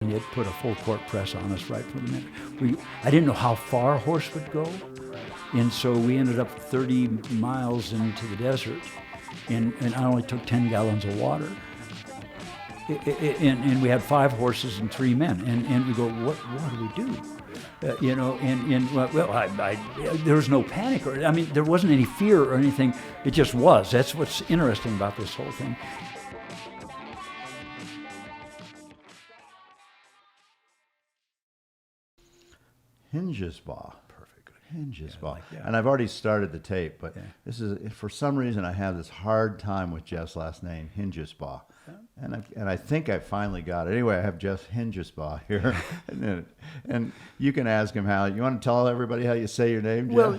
and it put a full court press on us right from the minute. I didn't know how far a horse would go, and so we ended up 30 miles into the desert, and I only took 10 gallons of water. And we had 5 horses and 3 men, and we go, what do we do? There was no panic, there wasn't any fear or anything. It just was. That's what's interesting about this whole thing. Hengesbaugh. Perfect. Hengesbaugh. Yeah, like that. And I've already started the tape, but this is, for some reason, I have this hard time with Jeff's last name, Hengesbaugh. And I think I finally got it. Anyway, I have Jeff Hengesbaugh here. and you can ask him how. You want to tell everybody how you say your name, Jeff? Well,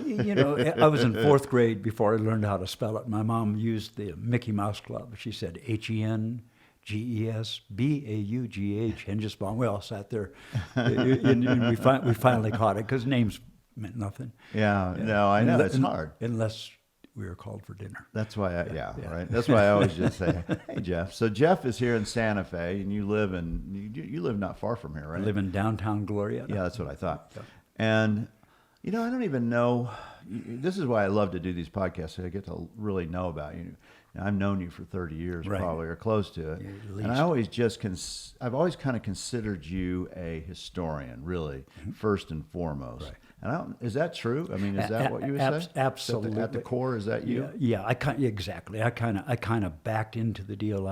I was in 4th grade before I learned how to spell it. My mom used the Mickey Mouse Club. She said Hengesbaugh, Hengesbaugh. We all sat there, and we finally caught it because names meant nothing. Yeah, no, I know, it's hard. Unless we were called for dinner. That's why, right. That's why I always just say, "Hey, Jeff." So Jeff is here in Santa Fe, and you live not far from here, right? I live in downtown Glorieta. Yeah, that's what I thought. Yeah. And I don't even know. This is why I love to do these podcasts. So I get to really know about you. I've known you for 30 years, right, probably, or close to it. Yeah, and I've always kind of considered you a historian, really, first and foremost. Right. And is that true? Is that what you would say? Absolutely. At the core, is that you? Yeah. Exactly. I kind of backed into the deal.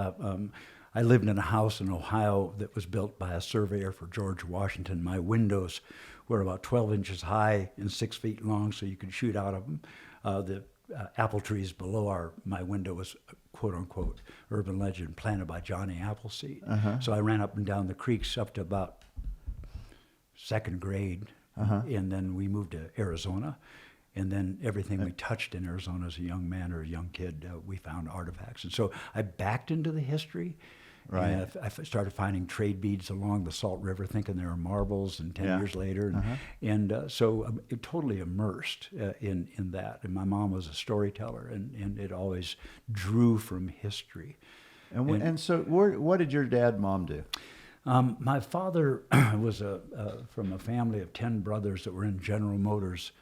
I lived in a house in Ohio that was built by a surveyor for George Washington. My windows were about 12 inches high and 6 feet long, so you could shoot out of them. The apple trees below my window was, quote unquote, urban legend, planted by Johnny Appleseed. So I ran up and down the creeks up to about 2nd grade. And then we moved to Arizona, and then everything we touched in Arizona as a young man or a young kid, we found artifacts. And so I backed into the history. Right. And I started finding trade beads along the Salt River, thinking they were marbles, and 10 years later. So I'm totally immersed in that. And my mom was a storyteller, and it always drew from history. And so what did your dad and mom do? My father was from a family of 10 brothers that were in General Motors,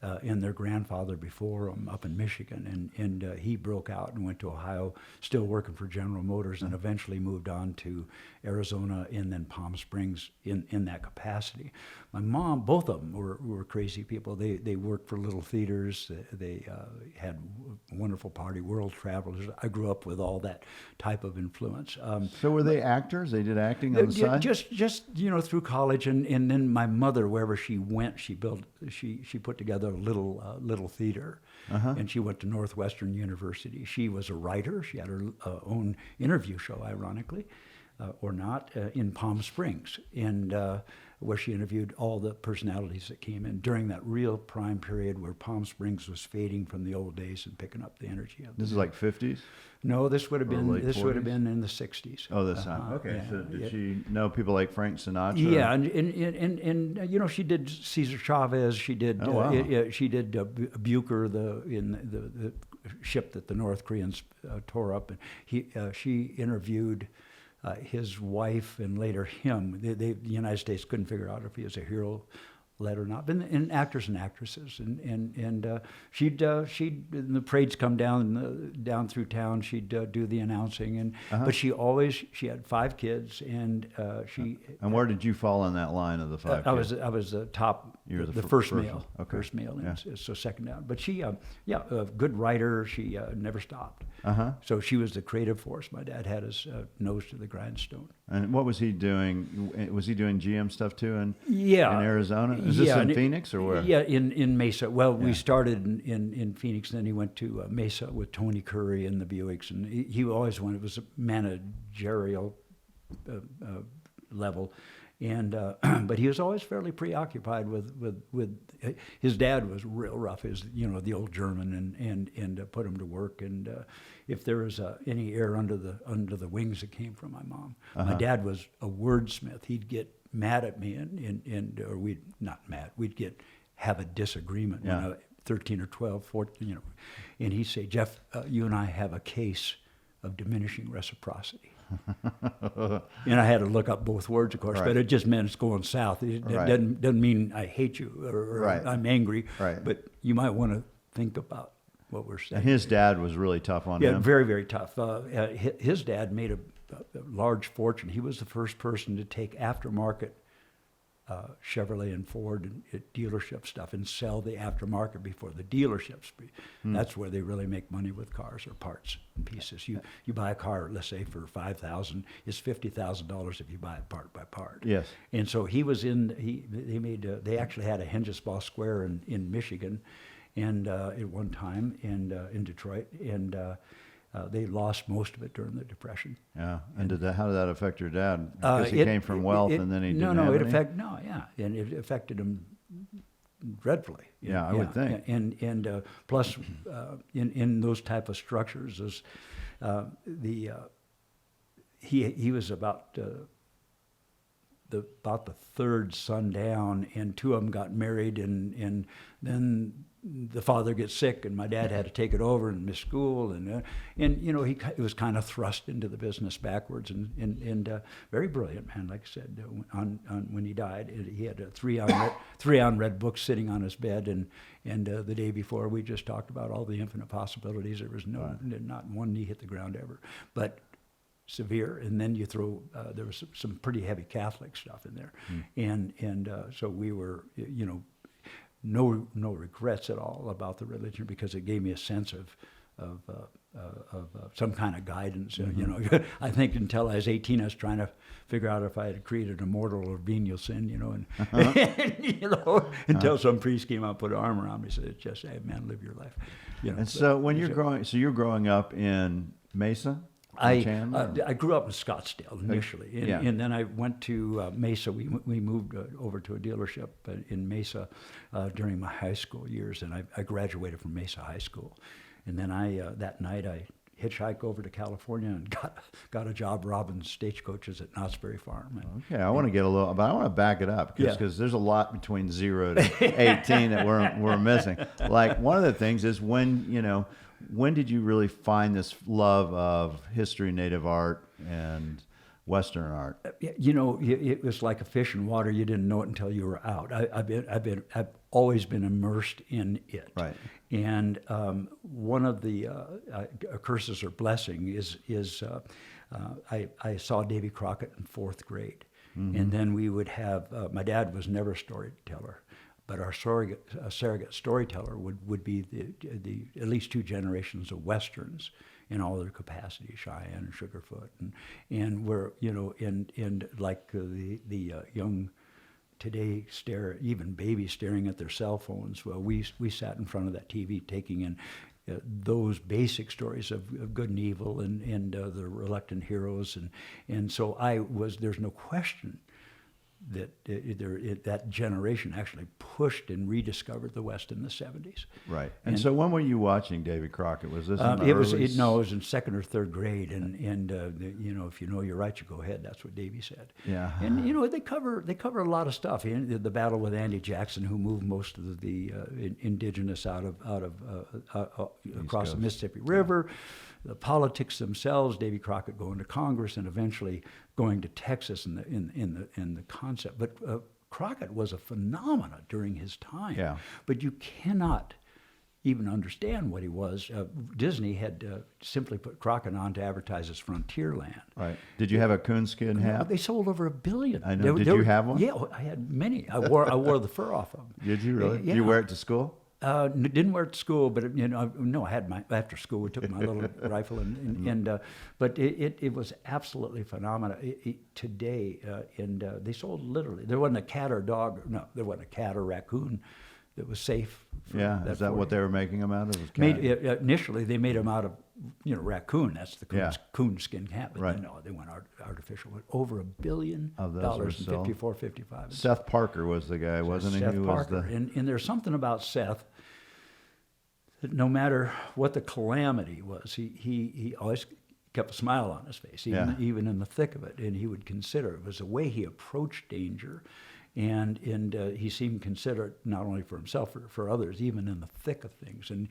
and their grandfather before him up in Michigan, and he broke out and went to Ohio, still working for General Motors, and eventually moved on to Arizona and then Palm Springs in that capacity. My mom, both of them were crazy people. They worked for little theaters. They had wonderful party, world travelers. I grew up with all that type of influence. So were they actors? They did acting on the side? Just through college, and then my mother, wherever she went, she put together a little theater, and she went to Northwestern University. She was a writer. She had her own interview show, ironically, or not, in Palm Springs, and where she interviewed all the personalities that came in during that real prime period where Palm Springs was fading from the old days and picking up the energy of This is like 50s? No, this would have been late 40s? In the 60s. Oh, this time. Okay. Yeah, So did she know people like Frank Sinatra? Yeah, and she did Cesar Chavez. She did she did Bucher, the ship that the North Koreans tore up, and she interviewed his wife and later him. The United States couldn't figure out if he was a hero led or not, and actors and actresses, and she'd when the parades come down through town, she'd do the announcing, and but she had 5 kids, and she. And where did you fall in that line of the 5 kids? I was the top, you were the first male, okay. first male, so second down. But she, a good writer. She never stopped. So she was the creative force. My dad had his nose to the grindstone. And what was he doing? Was he doing GM stuff too in Arizona? Is this in Phoenix or where? Yeah, in Mesa. Well, we started in Phoenix, and then he went to Mesa with Tony Curry and the Buicks, and he always wanted, it was a managerial level, and but he was always fairly preoccupied with his dad was real rough, the old German, and put him to work, and if there was any air under the wings that came from my mom. My dad was a wordsmith. He'd get mad at me, or we'd not mad. We'd have a disagreement when I was 13 or 12, 14, and he'd say, "Jeff, you and I have a case of diminishing reciprocity." And I had to look up both words, of course, Right. but it just meant it's going south. It Right. doesn't mean I hate you or Right. I'm angry, Right. but you might want to think about what we're saying. And his dad was really tough on Yeah, him. very, very tough. His dad made a large fortune. He was the first person to take aftermarket Chevrolet and Ford and dealership stuff and sell the aftermarket before the dealerships. That's where they really make money with cars or parts and pieces. You buy a car, let's say for $5,000, it's $50,000 if you buy it part by part. Yes. And so he was they actually had a Hengesbaugh Square in Michigan, and at one time, and in Detroit, and they lost most of it during the Depression. Yeah. And how did that affect your dad? Because he came from wealth, and then he didn't have any? And it affected him dreadfully. Yeah, I would think. And plus, in those type of structures, he was about the third son down, and two of them got married, and then the father gets sick, and my dad had to take it over and miss school, and he was kind of thrust into the business backwards, and very brilliant man, like I said. When he died, he had a three on red book sitting on his bed, and the day before we just talked about all the infinite possibilities. There was not one knee hit the ground ever, but severe. And then you throw there was some pretty heavy Catholic stuff in there, and so we were no regrets at all about the religion, because it gave me a sense of some kind of guidance. I think until I was 18, I was trying to figure out if I had created a mortal or venial sin, until some priest came out and put an arm around me and said, just, hey man, live your life. And so when you're growing up in Mesa? I grew up in Scottsdale initially, Yeah. and then I went to Mesa. We moved over to a dealership in Mesa during my high school years, and I graduated from Mesa High School. And then that night I hitchhiked over to California and got a job robbing stagecoaches at Knott's Berry Farm. Okay, I want to get a little, but I want to back it up because there's a lot between 0 to 18 that we're missing. Like one of the things is when did you really find this love of history, native art, and Western art? It was like a fish in water. You didn't know it until you were out. I've always been immersed in it. Right. And one of the curses or blessing is I saw Davy Crockett in fourth grade, and then we would have. My dad was never a storyteller, but our surrogate storyteller would be the at least two generations of Westerns in all their capacities, Cheyenne and Sugarfoot, and we're and like the young today even babies staring at their cell phones. Well, we sat in front of that TV taking in those basic stories of good and evil and the reluctant heroes, and so there's no question that that generation actually pushed and rediscovered the West in the 70s. Right. And so when were you watching Davy Crockett? Was this in the it early... was in second or third grade, and if you know you're right, you go ahead. That's what Davy said. Yeah. And they cover a lot of stuff. The battle with Andy Jackson, who moved most of the indigenous out of across the Mississippi River. The politics themselves, Davy Crockett going to Congress and eventually going to Texas in the concept. But Crockett was a phenomenon during his time. Yeah. But you cannot even understand what he was. Disney had simply put Crockett on to advertise as Frontierland. Right. Did you have a coonskin hat? They sold over 1 billion. I know. Did you have one? Yeah, I had many. I wore the fur off of them. Did you really? Yeah. Did you wear it to school? Didn't wear it to school, but no, I had after school. We took my little rifle, but it was absolutely phenomenal. Today, they sold literally. There wasn't a cat or dog. No, there wasn't a cat or raccoon that was safe. Is that what they were making them out of? Initially, they made them out of raccoon. That's the coon skin cat. But right. No, they went artificial. But over $1 billion of those in 54, 55. Seth Parker was the guy, wasn't he? Seth Parker. And there's something about Seth that no matter what the calamity was, he always kept a smile on his face, even in the thick of it. And he would consider it was the way he approached danger. And he seemed considerate not only for himself, for others, even in the thick of things. And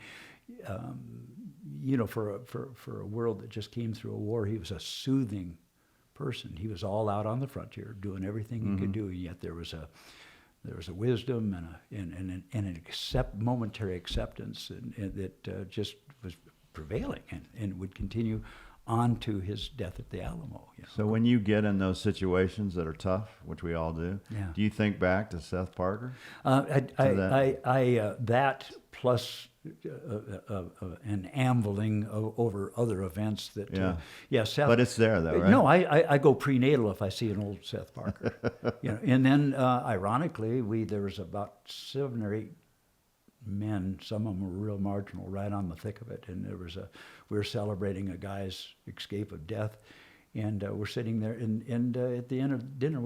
for a world that just came through a war, he was a soothing person. He was all out on the frontier, doing everything he could do, and yet there was a wisdom and an momentary acceptance that just was prevailing and would continue on to his death at the Alamo. So when you get in those situations that are tough, which we all do, do you think back to Seth Parker? That plus an ambling over other events that Seth. But it's there though, right? No, I go prenatal if I see an old Seth Parker. And then ironically, there was about 7 or 8 men. Some of them were real marginal, right on the thick of it, and we were celebrating a guy's escape of death. And we're sitting there, and at the end of dinner,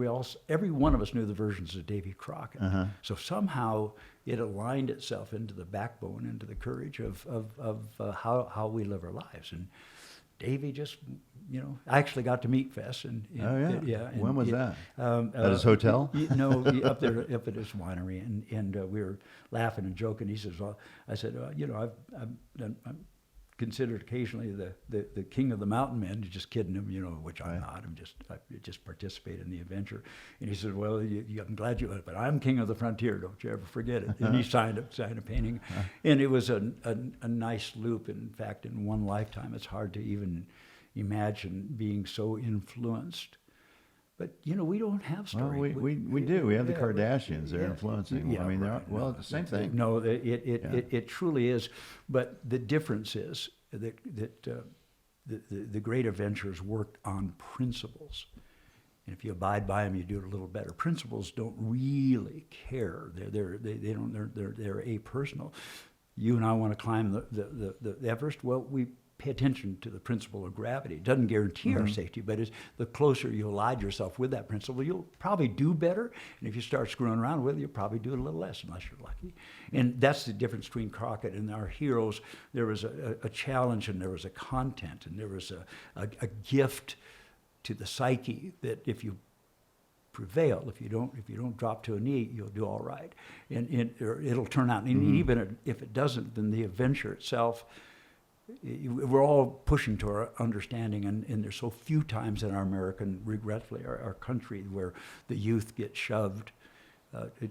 every one of us knew the versions of Davy Crockett. So somehow it aligned itself into the backbone, into the courage of how we live our lives. And Davy just, I actually got to meet Fess. And when was that? At his hotel? Up there, up at his winery, and we were laughing and joking. He says, "Well," I said, I'm considered occasionally the king of the mountain men." Just kidding him, which I'm not. I just participate in the adventure. And he said, "Well, I'm glad you, but I'm king of the frontier. Don't you ever forget it." And he signed a painting, and it was a nice loop. In fact, in one lifetime, it's hard to even imagine being so influenced. But we don't have story. Well, we do. We have the Kardashians. They're influencing. Yeah, I mean, right. The same thing. No, it truly is. But the difference is that the great adventurers worked on principles, and if you abide by them, you do it a little better. Principles don't really care. They're apersonal. You and I want to climb the Everest. Well, we pay attention to the principle of gravity. It doesn't guarantee our safety, but the closer you align yourself with that principle, you'll probably do better. And if you start screwing around with it, you'll probably do it a little less, unless you're lucky. And that's the difference between Crockett and our heroes. There was a challenge, and there was a content, and there was a gift to the psyche that if you prevail, if you don't drop to a knee, you'll do all right, and it'll turn out. And even if it doesn't, then the adventure itself. We're all pushing to our understanding, and there's so few times in our American, regretfully, our country, where the youth get shoved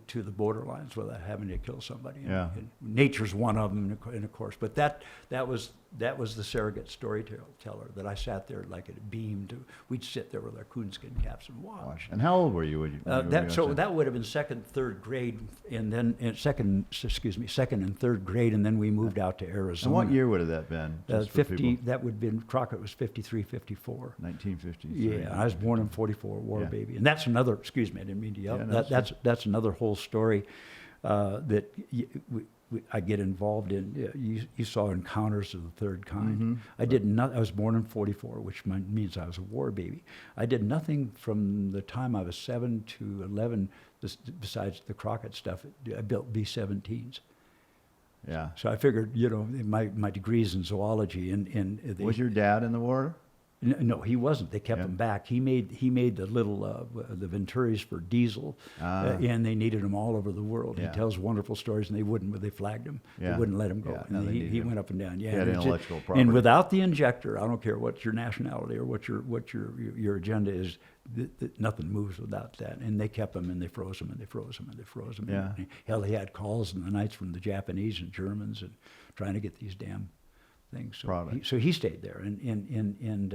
to the borderlines without having to kill somebody. And nature's one of them, and of course. But that was the surrogate storyteller that I sat there like it beamed. We'd sit there with our coonskin caps and watch. And how old were you? That would have been second, third grade, and then second and third grade, and then we moved out to Arizona. And what year would have that been? 50. That would have been, Crockett was 53, 54. 1953. Yeah, I was born in 44, war baby, and that's another. Excuse me, I didn't mean to yell. That's another whole story that I get involved in. You saw Encounters of the Third Kind. I did not. I was born in 44, which means I was a war baby. I did nothing from the time I was 7 to 11, besides the Crockett stuff. I built B-17s. Yeah. So I figured, my degrees in zoology and was your dad in the war? No, he wasn't. They kept him back. He made the little the Venturis for diesel, and they needed him all over the world. He tells wonderful stories, and they wouldn't, but they flagged him. They wouldn't let him go, and he went up and down. Yeah, he had intellectual property. And without the injector, I don't care what your nationality or what your agenda is. Nothing moves without that. And they kept him, and they froze him, and they froze him, and they froze him. Yeah. And hell, he had calls in the nights from the Japanese and Germans and trying to get these damn things. So he stayed there, and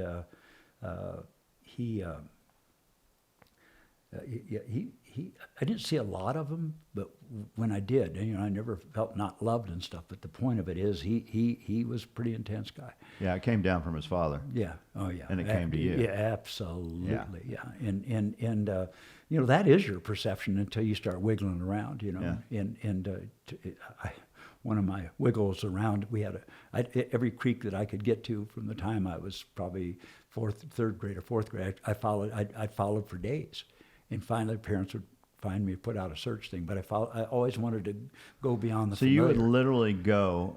I didn't see a lot of him, but when I did, I never felt not loved and stuff. But the point of it is, he was a pretty intense guy. Yeah, it came down from his father. Yeah. Oh yeah. And it came to you. Yeah, absolutely. Yeah. And that is your perception until you start wiggling around. One of my wiggles around, we had every creek that I could get to from the time I was probably third grade or fourth grade. I followed for days, and finally parents would find me, put out a search thing. But I always wanted to go beyond the familiar. So you would literally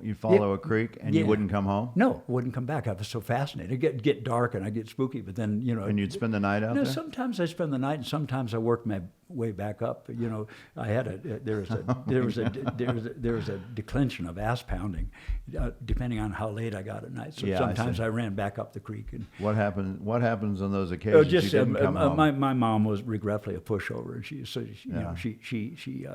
you'd follow a creek, and you wouldn't come home? No, I wouldn't come back. I was so fascinated. It'd get dark, and I'd get spooky, but then, And you'd spend the night out there? Sometimes I spend the night, and sometimes I work way back up. You know, I had there was a declension of ass pounding, depending on how late I got at night. So sometimes I ran back up the creek. And what happens on those occasions? just you didn't come home? My mom was regretfully a pushover, and she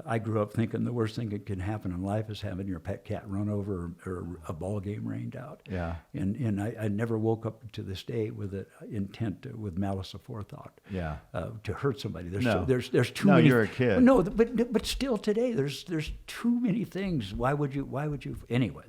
I grew up thinking the worst thing that can happen in life is having your pet cat run over or a ball game rained out. Yeah. And I never woke up to this day with an intent with malice aforethought. Yeah. To hurt somebody. There's too no, many. You're a kid. No, but still today there's too many things. Why would you anyway?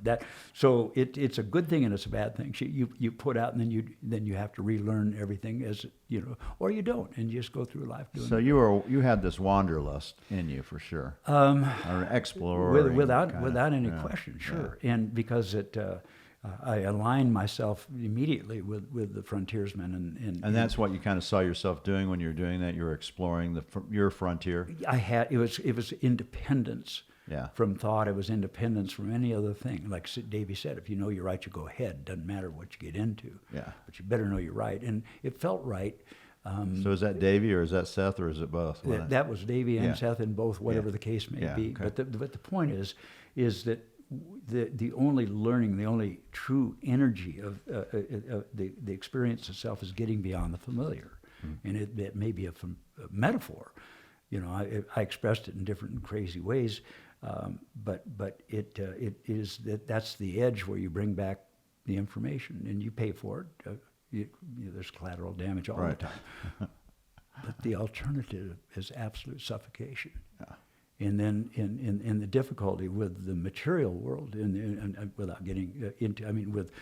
So it's a good thing and it's a bad thing. You put out and then you have to relearn everything as you know, or you don't, and you just go through life doing. So you had this wanderlust in you for sure, or an explorer, without any question, sure. Yeah. And because I aligned myself immediately with the frontiersmen, and that's what you kind of saw yourself doing when you were doing that. You were exploring your frontier. It was independence. Yeah. From thought, it was independence from any other thing. Like Davey said, if you know you're right, you go ahead. Doesn't matter what you get into. Yeah. But you better know you're right, and it felt right. So is that Davey, or is that Seth, or is it both? That was Davey and Seth, and both, whatever the case may be. Okay. But the point is that the only learning, the only true energy of the experience itself is getting beyond the familiar, and it may be a metaphor. You know, I expressed it in different and crazy ways, but it is that's the edge where you bring back the information and you pay for it. There's collateral damage all the time, but the alternative is absolute suffocation. Yeah. And then in the difficulty with the material world, and without getting into, I mean, with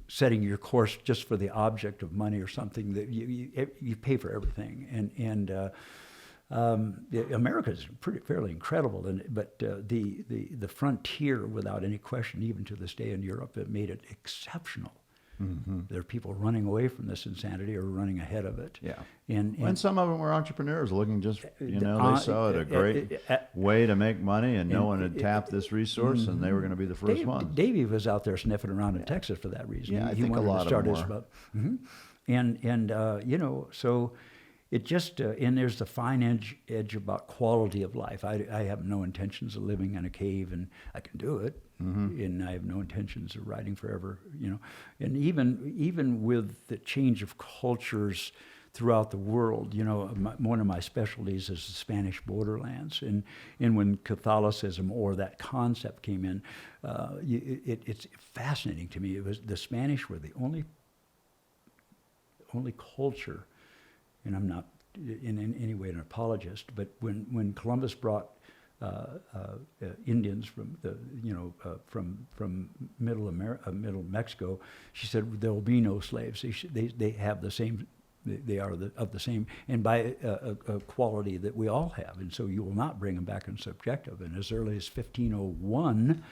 setting your course just for the object of money or something, that you pay for everything, and America is fairly incredible, but the frontier, without any question, even to this day in Europe, it made it exceptional. Mm-hmm. There are people running away from this insanity or running ahead of it. Yeah, and some of them were entrepreneurs looking they saw it a great way to make money, and no one had tapped this resource, and they were going to be the first ones. Davey was out there sniffing around in Texas for that reason. Yeah, I think a lot of them were. And so. It just, and there's the fine edge about quality of life. I have no intentions of living in a cave, and I can do it, and I have no intentions of riding forever, you know. And even with the change of cultures throughout the world, you know, one of my specialties is the Spanish borderlands, and when Catholicism or that concept came in, it's fascinating to me. It was the Spanish were the only culture. And I'm not in any way an apologist, but when Columbus brought Indians from middle Mexico, she said there will be no slaves. They have the same. They are of the same, and by a quality that we all have, and so you will not bring them back in subjective. And as early as 1501.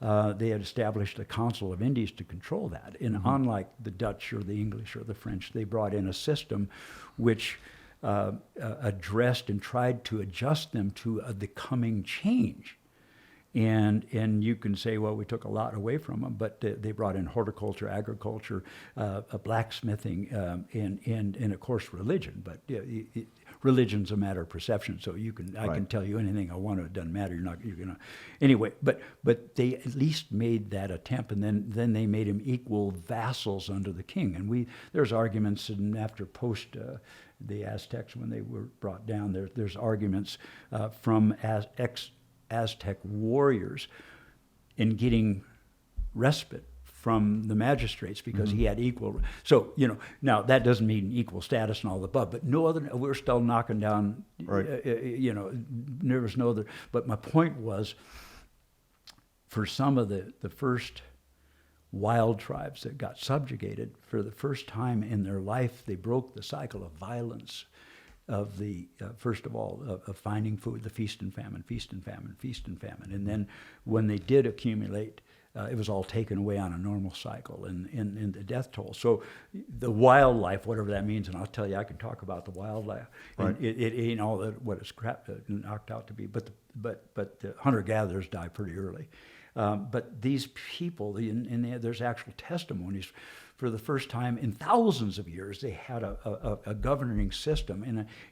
They had established a Council of Indies to control that. And unlike the Dutch or the English or the French, they brought in a system which addressed and tried to adjust them to the coming change. And you can say, well, we took a lot away from them, but they brought in horticulture, agriculture, blacksmithing, and of course religion. But religion's a matter of perception, so I can tell you anything I want to. It doesn't matter. You're gonna anyway. But they at least made that attempt, and then they made him equal vassals under the king. And there's arguments, and after the Aztecs when they were brought down, there's arguments from Aztec warriors in getting respite from the magistrates because he had equal. So, you know, now that doesn't mean equal status and all the above, but no other, we're still knocking down, there was no other. But my point was, for some of the first wild tribes that got subjugated, for the first time in their life, they broke the cycle of violence of the, first of all, of finding food, the feast and famine, feast and famine, feast and famine. And then when they did accumulate, it was all taken away on a normal cycle and the death toll. So the wildlife, whatever that means, and I'll tell you, I can talk about the wildlife. Right. It ain't all what it's knocked out to be, but the hunter-gatherers die pretty early. But these people, and there's actual testimonies for the first time in thousands of years, they had a governing system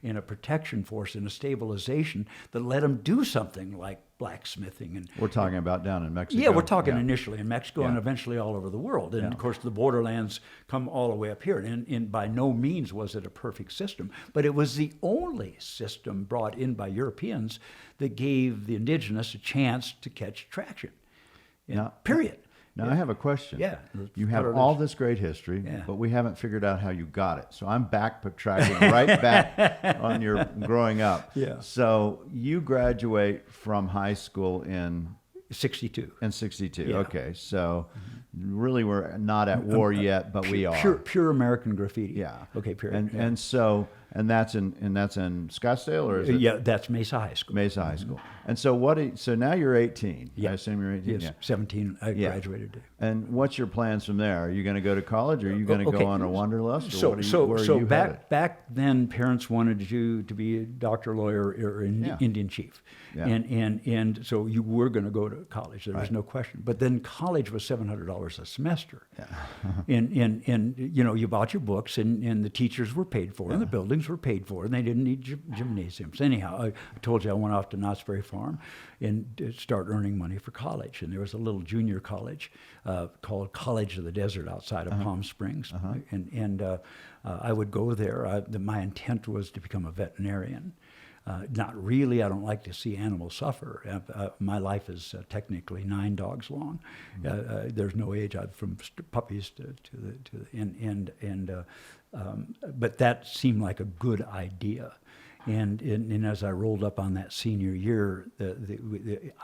and a protection force and a stabilization that let them do something like blacksmithing. And We're talking about down in Mexico. yeah, we're talking initially in Mexico and Yeah. eventually all over the world. And Yeah. of course, the borderlands come all the way up here. And by no means was it a perfect system, but it was the only system brought in by Europeans that gave the indigenous a chance to catch traction. Now- Period. Now I have a question. Yeah. You have all this great history, Yeah. but we haven't figured out how you got it. So I'm backtracking right back on your growing up. Yeah. So you graduate from high school in 62. 62. Yeah. Okay. So really we're not at war yet, but we are. Pure American graffiti. Yeah. Okay, period. And Yeah. and so that's in Scottsdale, or is it Yeah, that's Mesa High School. Mesa High School? And so so now you're 18. Yeah. I assume you're 18. Yes, Yeah. 17 I Yeah. graduated to. And what's your plans from there? Are you going to go to college, or are you going to Okay. go on a wanderlust? Or So, what are you, so, where are so you back headed? back then, parents wanted you to be a doctor, lawyer, or an Yeah. Indian chief, Yeah. and so you were going to go to college. There was Right. no question. But then college was $700 a semester, Yeah. and you know, you bought your books, and the teachers were paid for, and the buildings were paid for, and they didn't need gymnasiums. Anyhow, I told you I went off to Knott's Berry Farm and start earning money for college. And there was a little junior college called College of the Desert outside of Palm Springs, and I would go there. My intent was to become a veterinarian. Not really. I don't like to see animals suffer. My life is technically 9 dogs long. There's no age from puppies to the but that seemed like a good idea. And as I rolled up on that senior year,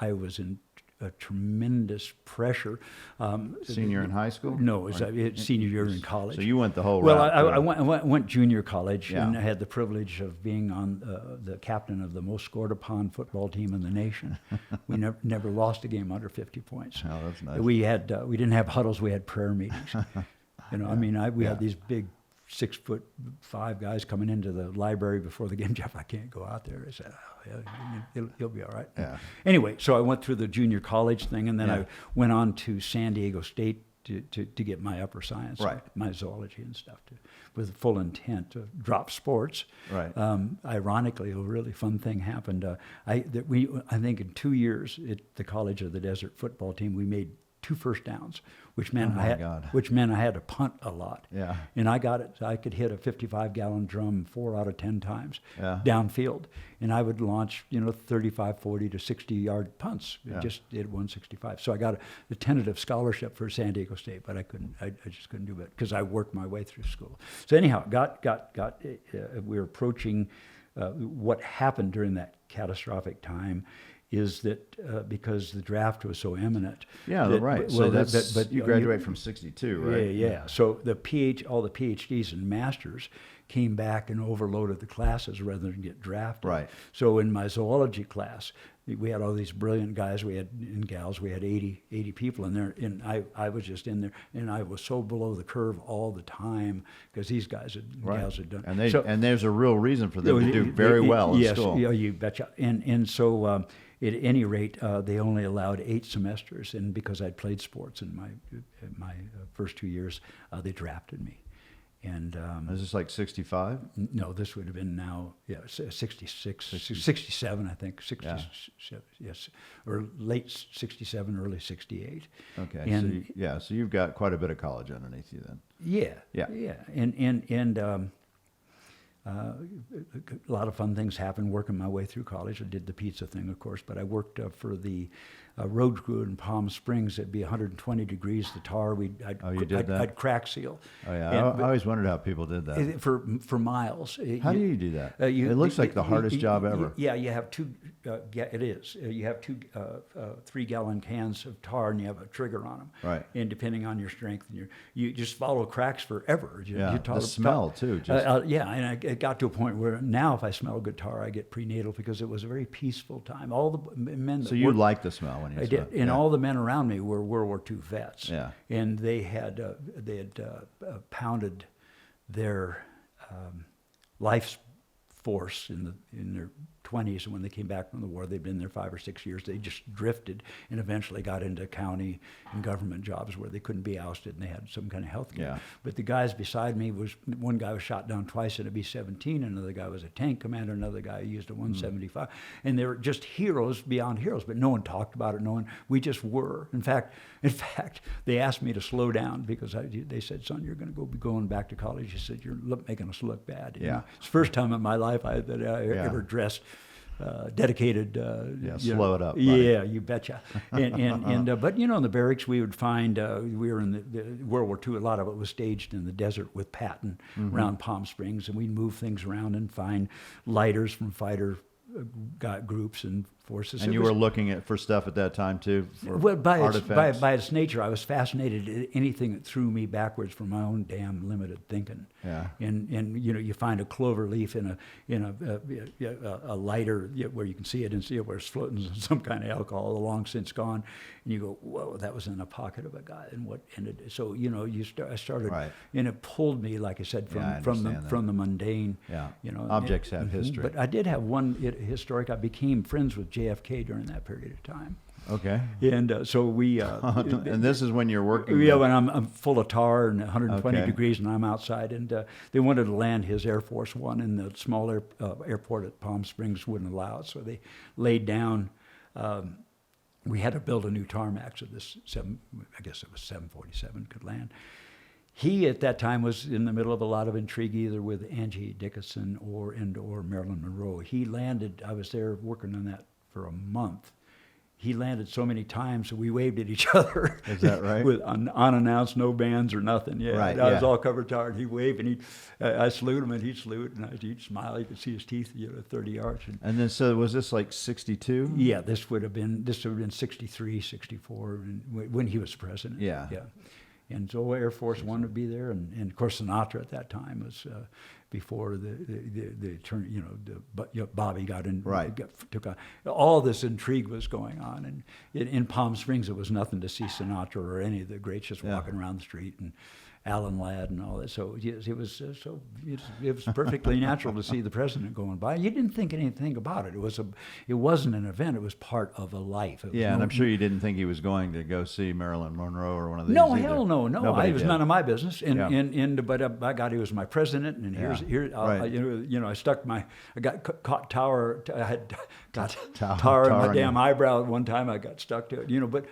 I was in a tremendous pressure. Senior in high school? No, it's senior year in college. So you went the whole Well, route. I went junior college, Yeah. and I had the privilege of being on the captain of the most scored upon football team in the nation. We never lost a game under 50 points. Oh, that's nice. We didn't have huddles. We had prayer meetings. You know, I mean, we had these big 6'5" guys coming into the library before the game. Jeff, I can't go out there. I said, oh, yeah, you'll be all right. Yeah. Anyway, so I went through the junior college thing, and then Yeah. I went on to San Diego State to get my upper science, Right. my zoology and stuff, with full intent to drop sports. Right. Ironically, a really fun thing happened. I think in 2 years at the College of the Desert football team, we made 2 first downs, which meant Oh, my God. which meant I had to punt a lot. Yeah. And I got it. I could hit a 55-gallon drum 4 out of 10 times Yeah. downfield, and I would launch 35, 40 to 60-yard punts. Yeah. Just did 165. So I got a tentative scholarship for San Diego State, but I couldn't. I just couldn't do it because I worked my way through school. So anyhow, we were approaching what happened during that catastrophic time. Is that because the draft was so imminent? Yeah, that, right. Well, So you graduate from 62, right? Yeah. So all the PhDs and masters came back and overloaded the classes rather than get drafted. Right. So in my zoology class, we had all these brilliant guys. And gals. We had 80 people in there, and I was just in there, and I was so below the curve all the time because these guys and gals had done. And there's a real reason for them to do very well in school. Yes, you betcha. And so. At any rate, they only allowed 8 semesters, and because I'd played sports in my first 2 years, they drafted me. And Is this like 65? no, this would have been now, 66, 67, I think, 67, yes, or late 67, early 68. Okay. And So you've got quite a bit of college underneath you then. yeah, and a lot of fun things happened working my way through college. I did the pizza thing, of course, but I worked for the road crew in Palm Springs. It'd be 120 degrees. The tar, I'd crack seal. Oh yeah, I always wondered how people did that. For miles. How do you do that? It looks like the hardest job ever. Yeah, you have 2. Yeah, it is. You have 2 3-gallon cans of tar, and you have a trigger on them. Right. And depending on your strength, and you just follow cracks forever. The smell too. And it got to a point where now if I smell good tar, I get prenatal because it was a very peaceful time. All the men that So you worked, like the smell when you I smell. did, and all the men around me were World War II vets. Yeah. And they had pounded their life force in their 20s, and when they came back from the war, they'd been there 5 or 6 years. They just drifted and eventually got into county and government jobs where they couldn't be ousted and they had some kind of health care. Yeah. But the guys beside me, one guy was shot down twice in a B-17, another guy was a tank commander, another guy used a 175, and they were just heroes beyond heroes. But no one talked about it. We just were. In fact, they asked me to slow down because they said, "Son, you're going to be going back to college." He said, "You're making us look bad." Yeah. It's the first time in my life I ever dressed dedicated. Slow it up, buddy. Yeah, you betcha. But in the barracks we would find we were in the World War II. A lot of it was staged in the desert with Patton around Palm Springs, and we'd move things around and find lighters from fighter groups and forces. And you were looking for stuff at that time too, for artifacts? By its nature, I was fascinated at anything that threw me backwards from my own damn limited thinking. Yeah. And you find a clover leaf in a lighter where you can see it and see it where it's floating in some kind of alcohol, long since gone, and you go, whoa, that was in the pocket of a guy, and what ended. So I started, right. And it pulled me, like I said, from the mundane. Yeah. Objects have history. But I did have one historic. I became friends with JFK during that period of time. Okay. And so we... and this is when you're working... Yeah, when I'm full of tar and 120 Okay. degrees and I'm outside. And they wanted to land his Air Force One, and the small airport at Palm Springs wouldn't allow it. So they laid down... we had to build a new tarmac so this 747 could land. He, at that time, was in the middle of a lot of intrigue, either with Angie Dickinson or Marilyn Monroe. He landed, I was there working on that for a month. He landed so many times, so we waved at each other. Is that right? With unannounced, no bands or nothing. Yeah, right, I was all covered tar, and he waved, and I salute him, and he'd salute, and he'd smile. You could see his teeth, 30 yards. And then, so was this like 62? Yeah, this would have been 63, 64, when he was president. Yeah. Yeah. And so Air Force One would be there, and of course Sinatra at that time was before the turn. Bobby got in, right. Took on. All this intrigue was going on, and in Palm Springs it was nothing to see Sinatra or any of the greats just walking around the street, and Alan Ladd and all that. So it was perfectly natural to see the president going by. You didn't think anything about it. It wasn't an event. It was part of a life. And I'm sure you didn't think he was going to go see Marilyn Monroe or one of these. No, either. hell no. It was none of my business. But by God, he was my president. And I got caught tar. I had got tar in my damn eyebrow at one time. I got stuck to it. But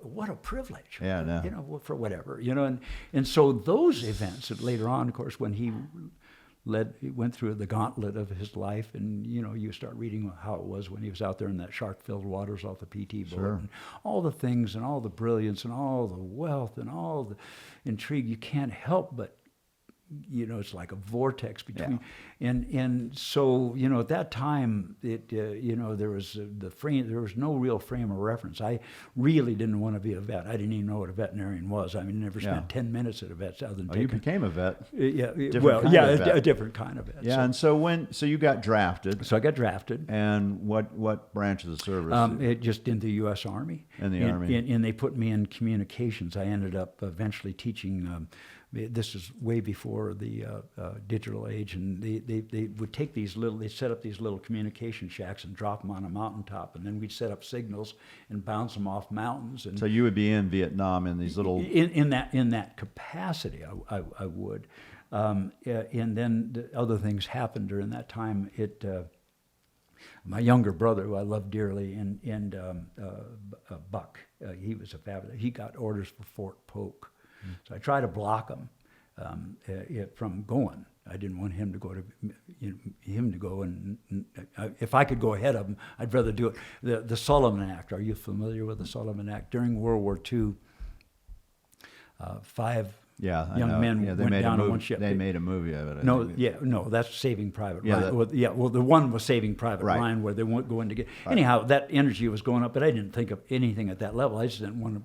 what a privilege. Yeah, no. For whatever. And so those events that later on, of course, when he went through the gauntlet of his life, and you start reading how it was when he was out there in that shark-filled waters off the PT boat, Sure. and all the things and all the brilliance and all the wealth and all the intrigue, you can't help but it's like a vortex between, and so at that time there was no real frame of reference. I really didn't want to be a vet. I didn't even know what a veterinarian was. I never spent 10 minutes at a vet's other than you became a vet. A different kind of vet. Yeah, so, and so you got drafted. So I got drafted. And what branch of the service? Just in the U.S. Army. In the Army. And they put me in communications. I ended up eventually teaching. This is way before the digital age, and they would take they set up these little communication shacks and drop them on a mountaintop, and then we'd set up signals and bounce them off mountains. And so you would be in Vietnam in these little... In that capacity, I would. And then the other things happened during that time. My younger brother, who I love dearly, and Buck, he was a fabulous... He got orders for Fort Polk. So I tried to block him from going. I didn't want him to go and if I could go ahead of him, I'd rather do it. The Sullivan Act. Are you familiar with the Sullivan Act? During World War II, 5 young men went down on one ship. They made a movie of it. That's Saving Private Ryan. Well, the one was Saving Private Ryan, where they weren't going to get. Right. Anyhow, that energy was going up, but I didn't think of anything at that level. I just didn't want to.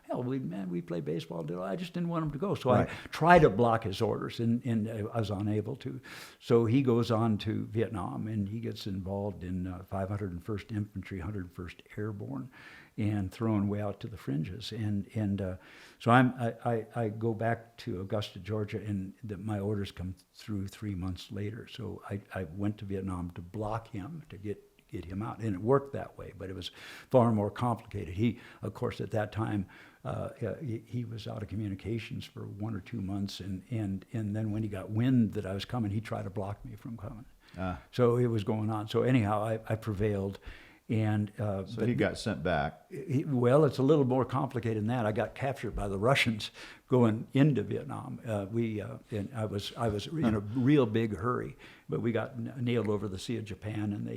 Hell, we play baseball. I just didn't want him to go. So I tried to block his orders, and I was unable to. So he goes on to Vietnam, and he gets involved in 501st Infantry, 101st Airborne. and thrown way out to the fringes. So I go back to Augusta, Georgia, and my orders come through 3 months later. So I went to Vietnam to block him, to get him out, and it worked that way. But it was far more complicated. He, of course, at that time, he was out of communications for 1 or 2 months, and then when he got wind that I was coming, he tried to block me from coming. So it was going on. So anyhow, I prevailed. And so he got sent back. Well, it's a little more complicated than that. I got captured by the Russians going into Vietnam. And I was in a real big hurry, but we got nailed over the Sea of Japan, and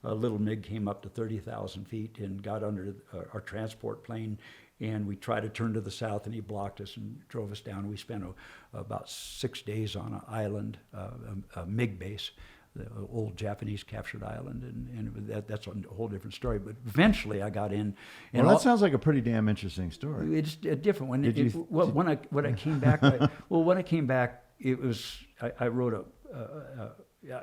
a little MiG came up to 30,000 feet and got under our transport plane, and we tried to turn to the south, and he blocked us and drove us down. We spent about 6 days on an island, a MiG base, the old Japanese captured island, and that's a whole different story. But eventually I got in. And well, that sounds like a pretty damn interesting story. It's a different one. When I came back, when I came back, it was, I wrote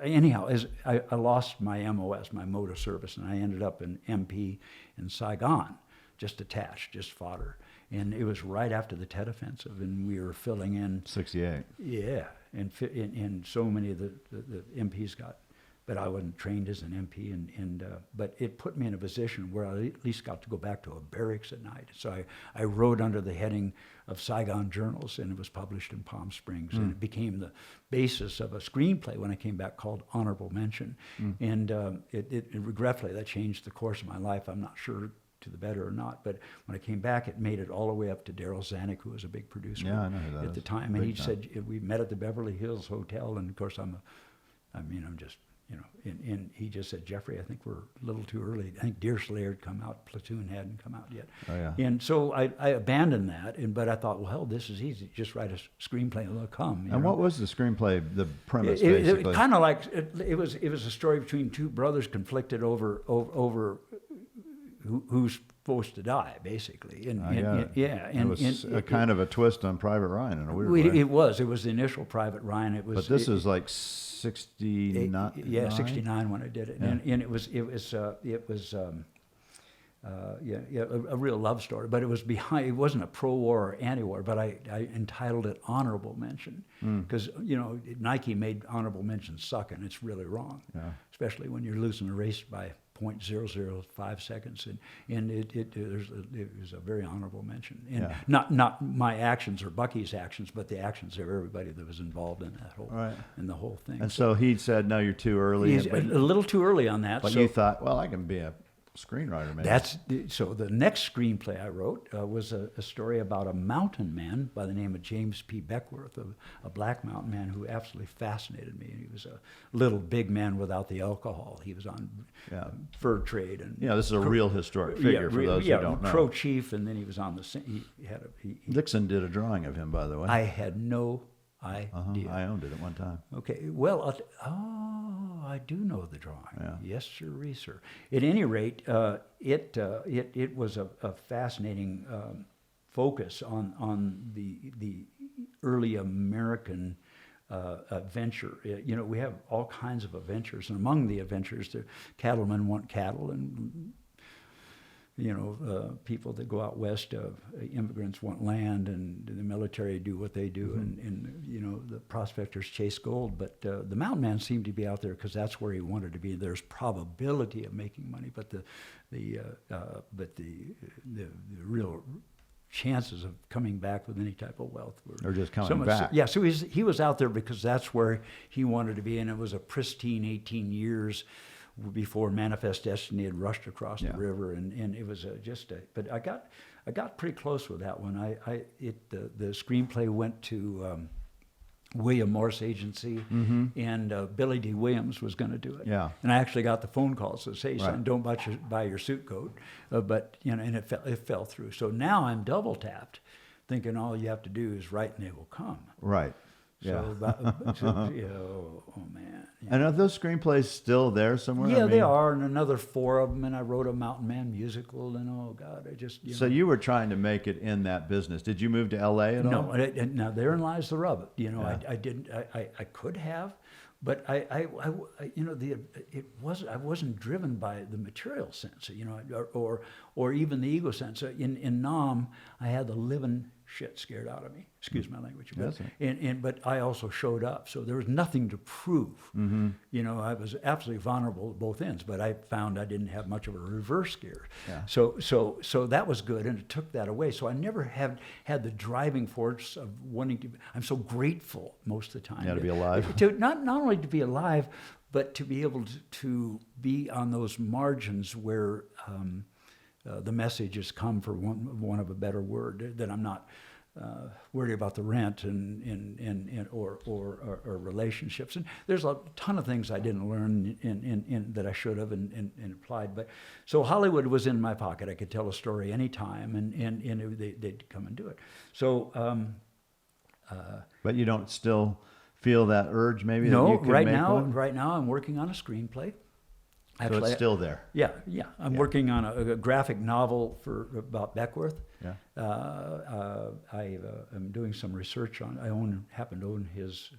anyhow, as I lost my MOS, my mode of service, and I ended up in MP in Saigon, just attached, just fodder. And it was right after the Tet Offensive, and we were filling in. 68. Yeah, and so many of the MPs got, but I wasn't trained as an MP, but it put me in a position where I at least got to go back to a barracks at night. So I wrote under the heading of Saigon Journals, and it was published in Palm Springs, and it became the basis of a screenplay when I came back called Honorable Mention. And it regretfully, that changed the course of my life. I'm not sure to the better or not, but when I came back, it made it all the way up to Daryl Zanuck, who was a big producer at the time, and he said, we met at the Beverly Hills Hotel, and of course I'm just, and he just said, Jeffrey, I think we're a little too early. I think Deerslayer had come out, Platoon hadn't come out yet. Oh, yeah. And so I abandoned that, but I thought, well, hell, this is easy. Just write a screenplay and it'll come. And what was the screenplay, the premise, basically? It kind of like, it was a story between two brothers conflicted over who's supposed to die, basically. It was kind of a twist on Private Ryan in a weird way. It was the initial Private Ryan. It was. But this is like 69. Yeah, 69 when I did it, and it was a real love story. But it was behind. It wasn't a pro-war or anti-war. But I entitled it Honorable Mention because Nike made honorable mention suck, and it's really wrong, especially when you're losing a race by 0.005 seconds, and it was a very honorable mention, and not my actions or Bucky's actions, but the actions of everybody that was involved in that whole in the whole thing. And so he said, "No, you're too early." He's a little too early on that. But you thought, well, I can be a screenwriter, maybe. So the next screenplay I wrote was a story about a mountain man by the name of James P. Beckworth, a black mountain man who absolutely fascinated me. He was a little big man without the alcohol. He was on fur trade, and this is a real historic figure for those who don't know. Crow chief, and then he was on the. Dixon did a drawing of him, by the way. I had no idea. I owned it at one time. Okay, well, I do know the drawing. Yeah. Yes, sir. At any rate, it was a fascinating focus on the early American adventure. We have all kinds of adventures, and among the adventures, the cattlemen want cattle, and people that go out west, immigrants want land, and the military do what they do, and the prospectors chase gold. But the mountain man seemed to be out there because that's where he wanted to be. There's probability of making money, but the real chances of coming back with any type of wealth were just coming back. Yeah, so he was out there because that's where he wanted to be, and it was a pristine 18 years before Manifest Destiny had rushed across the river, and it was but I got pretty close with that one. The screenplay went to William Morris Agency, and Billy D. Williams was going to do it. Yeah. And I actually got the phone calls that say, "Son, don't buy your suit coat," but and it fell through. So now I'm double tapped, thinking all you have to do is write and they will come. Right. Yeah. Oh man. And are those screenplays still there somewhere? Yeah, they are, and another 4 of them. And I wrote a Mountain Man musical, and oh God, I just. So you were trying to make it in that business. Did you move to L.A. at all? No, now therein lies the rub. I didn't. I could have, But you know, I wasn't driven by the material sense, you know, or even the ego sense. In Nam, I had the living shit scared out of me. Excuse my language. But I also showed up, so there was nothing to prove. Mm-hmm. You know, I was absolutely vulnerable at both ends, but I found I didn't have much of a reverse scare. Yeah. So that was good, and it took that away. So I never had the driving force of wanting to. I'm so grateful most of the time. Yeah, to be alive. To not only to be alive, but to be able to be on those margins where the message has come, for one of a better word, that I'm not worried about the rent or relationships. And there's a ton of things I didn't learn in that I should have and applied. But so Hollywood was in my pocket. I could tell a story anytime, and they'd come and do it. So. But you don't still feel that urge, maybe? No, that you could right make now. one? Right now, I'm working on a screenplay. So it's still there. Yeah. I'm working on a graphic novel about Beckworth. Yeah. I am doing some research on. Happen to own his.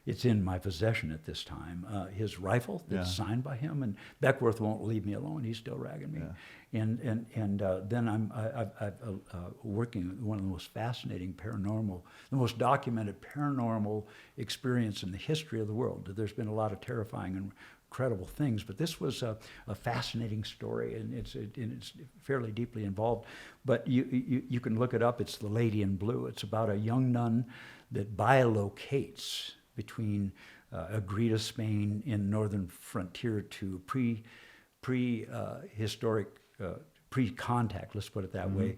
It's in my possession at this time. His rifle that's signed by him, and Beckworth won't leave me alone. He's still ragging me. Yeah. And then I'm working one of the most fascinating the most documented paranormal experience in the history of the world. There's been a lot of terrifying and incredible things, but this was a fascinating story, and it's fairly deeply involved. But you can look it up. It's The Lady in Blue. It's about a young nun that bilocates between Agreda, Spain, in northern frontier to prehistoric, pre-contact, let's put it that way,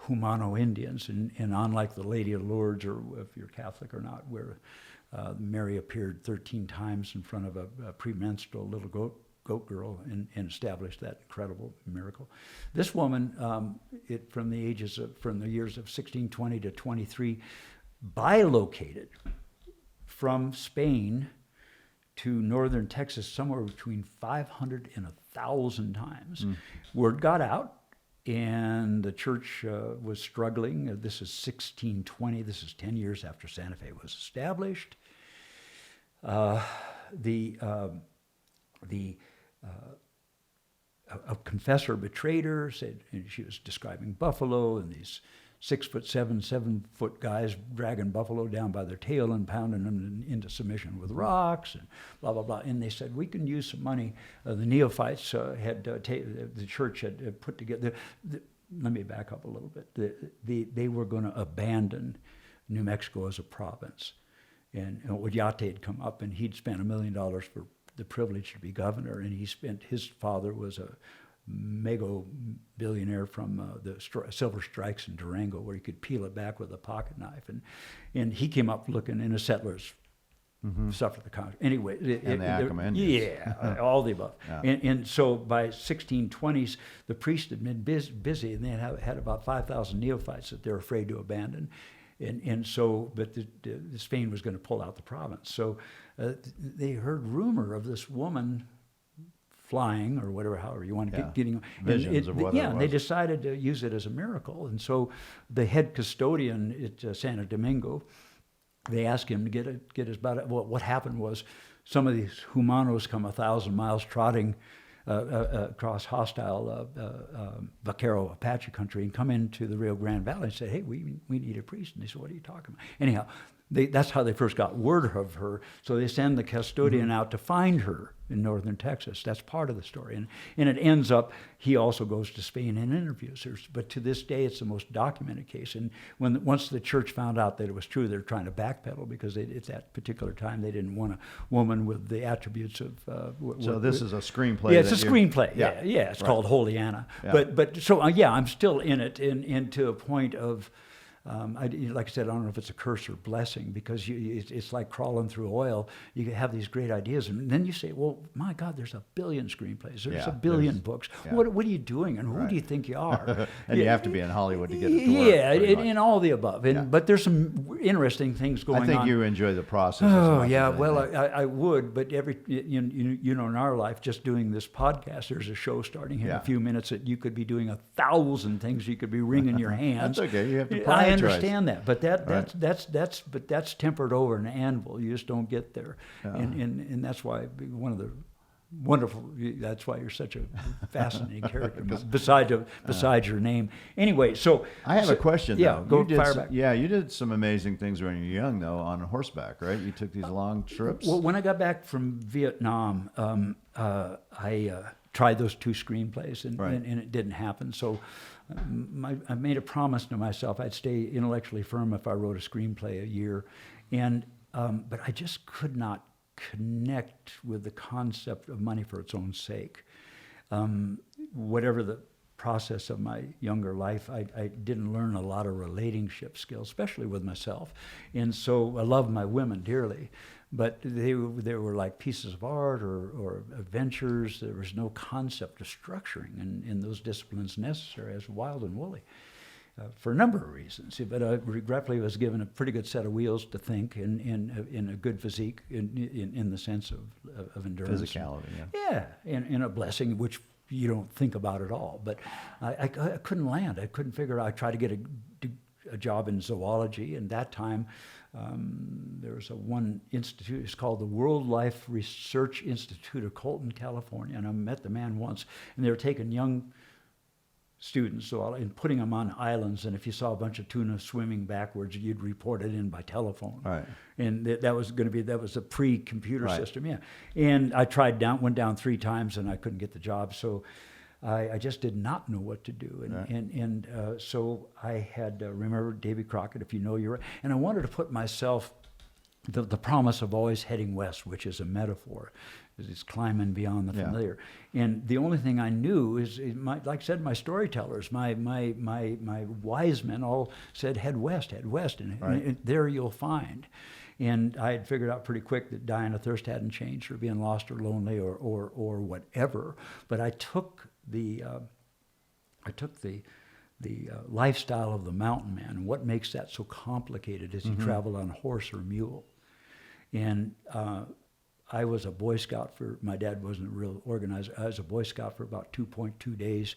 Humano Indians. And unlike the Lady of Lourdes, or if you're Catholic or not, where Mary appeared 13 times in front of a premenstrual little goat girl and established that incredible miracle. This woman, from the years of 1620 to 23, bilocated from Spain to northern Texas somewhere between 500 and 1,000 times. Word got out, and the church was struggling. This is 1620. This is 10 years after Santa Fe was established. A confessor betrayed her. Said, and she was describing buffalo, and these 6'7", 7-foot guys dragging buffalo down by their tail and pounding them into submission with rocks and blah, blah, blah. And they said, we can use some money. The neophytes the church had put together. Let me back up a little bit. They were going to abandon New Mexico as a province. And Oyate had come up, and he'd spent $1 million for the privilege to be governor. And his father was a mega billionaire from the Silver Strikes in Durango, where he could peel it back with a pocket knife, and he came up looking, and the settlers suffered the consequences. Anyway, and the Acoma Indians. Yeah, all the above. Yeah. And so by 1620s, the priests had been busy, and they had about 5,000 neophytes that they're afraid to abandon. And so, but Spain was going to pull out the province. So they heard rumor of this woman flying, or whatever, however you want to getting visions of what it was. and they decided to use it as a miracle. And so the head custodian at Santo Domingo, they asked him to get his body. Well, what happened was some of these humanos come 1,000 miles trotting across hostile Vaquero Apache country and come into the Rio Grande Valley and say, hey, we need a priest. And they said, what are you talking about? Anyhow, that's how they first got word of her. So they send the custodian out to find her in northern Texas. That's part of the story. And it ends up, he also goes to Spain and interviews her. But to this day, it's the most documented case. And once the church found out that it was true, they're trying to backpedal, because at that particular time, they didn't want a woman with the attributes of... so this is a screenplay. Yeah, it's a screenplay. Yeah, it's called Holy Anna. Yeah. But so, I'm still in it, and to a point of... like I said, I don't know if it's a curse or blessing, because it's like crawling through oil. You have these great ideas, and then you say, well, my God, there's 1 billion screenplays. There's 1 billion books. Yeah. What are you doing, and who do you think you are? And you have to be in Hollywood to get it to work. Yeah, and all the above. But there's some interesting things going on. I think you enjoy the process. Oh, yeah. Well, I would, but in our life, just doing this podcast, there's a show starting in a few minutes that you could be doing 1,000 things. You could be wringing your hands. That's okay. You have to prioritize. understand that, but Right. that's tempered over an anvil. You just don't get there, Yeah. and that's why one of the wonderful. That's why you're such a fascinating character. Besides your name, anyway. So I have a question. Yeah, though. go fire back. Yeah, you did some amazing things when you were young, though, on horseback, right? You took these long trips. Well, when I got back from Vietnam, I tried those 2 screenplays, and it didn't happen. So I made a promise to myself I'd stay intellectually firm if I wrote a screenplay a year, but I just could not connect with the concept of money for its own sake. Whatever the process of my younger life, I didn't learn a lot of relationship skills, especially with myself. And so I loved my women dearly, but they were like pieces of art or adventures. There was no concept of structuring in those disciplines necessary. I was wild and woolly. For a number of reasons, but I regretfully was given a pretty good set of wheels to think, in a good physique, in the sense of endurance, Physicality, and a blessing which you don't think about at all. But I couldn't land. I couldn't figure out. I tried to get a job in zoology, and that time there was one institute. It's called the World Life Research Institute of Colton, California, and I met the man once, and they were taking young students and putting them on islands, and if you saw a bunch of tuna swimming backwards, you'd report it in by telephone. Right. And that was a pre-computer Right. system, yeah. And I went down 3 times, and I couldn't get the job, so I just did not know what to do. And so I had remembered Davy Crockett, if you know you're right, and I wanted to put myself the promise of always heading west, which is a metaphor. It's climbing beyond the familiar. And the only thing I knew is, like I said, my storytellers, my wise men all said, head west, and there you'll find. And I had figured out pretty quick that dying of thirst hadn't changed, or being lost or lonely or whatever. But I took the lifestyle of the mountain man, and what makes that so complicated is he traveled on a horse or mule. And I was a Boy Scout my dad wasn't a real organizer. I was a Boy Scout for about 2.2 days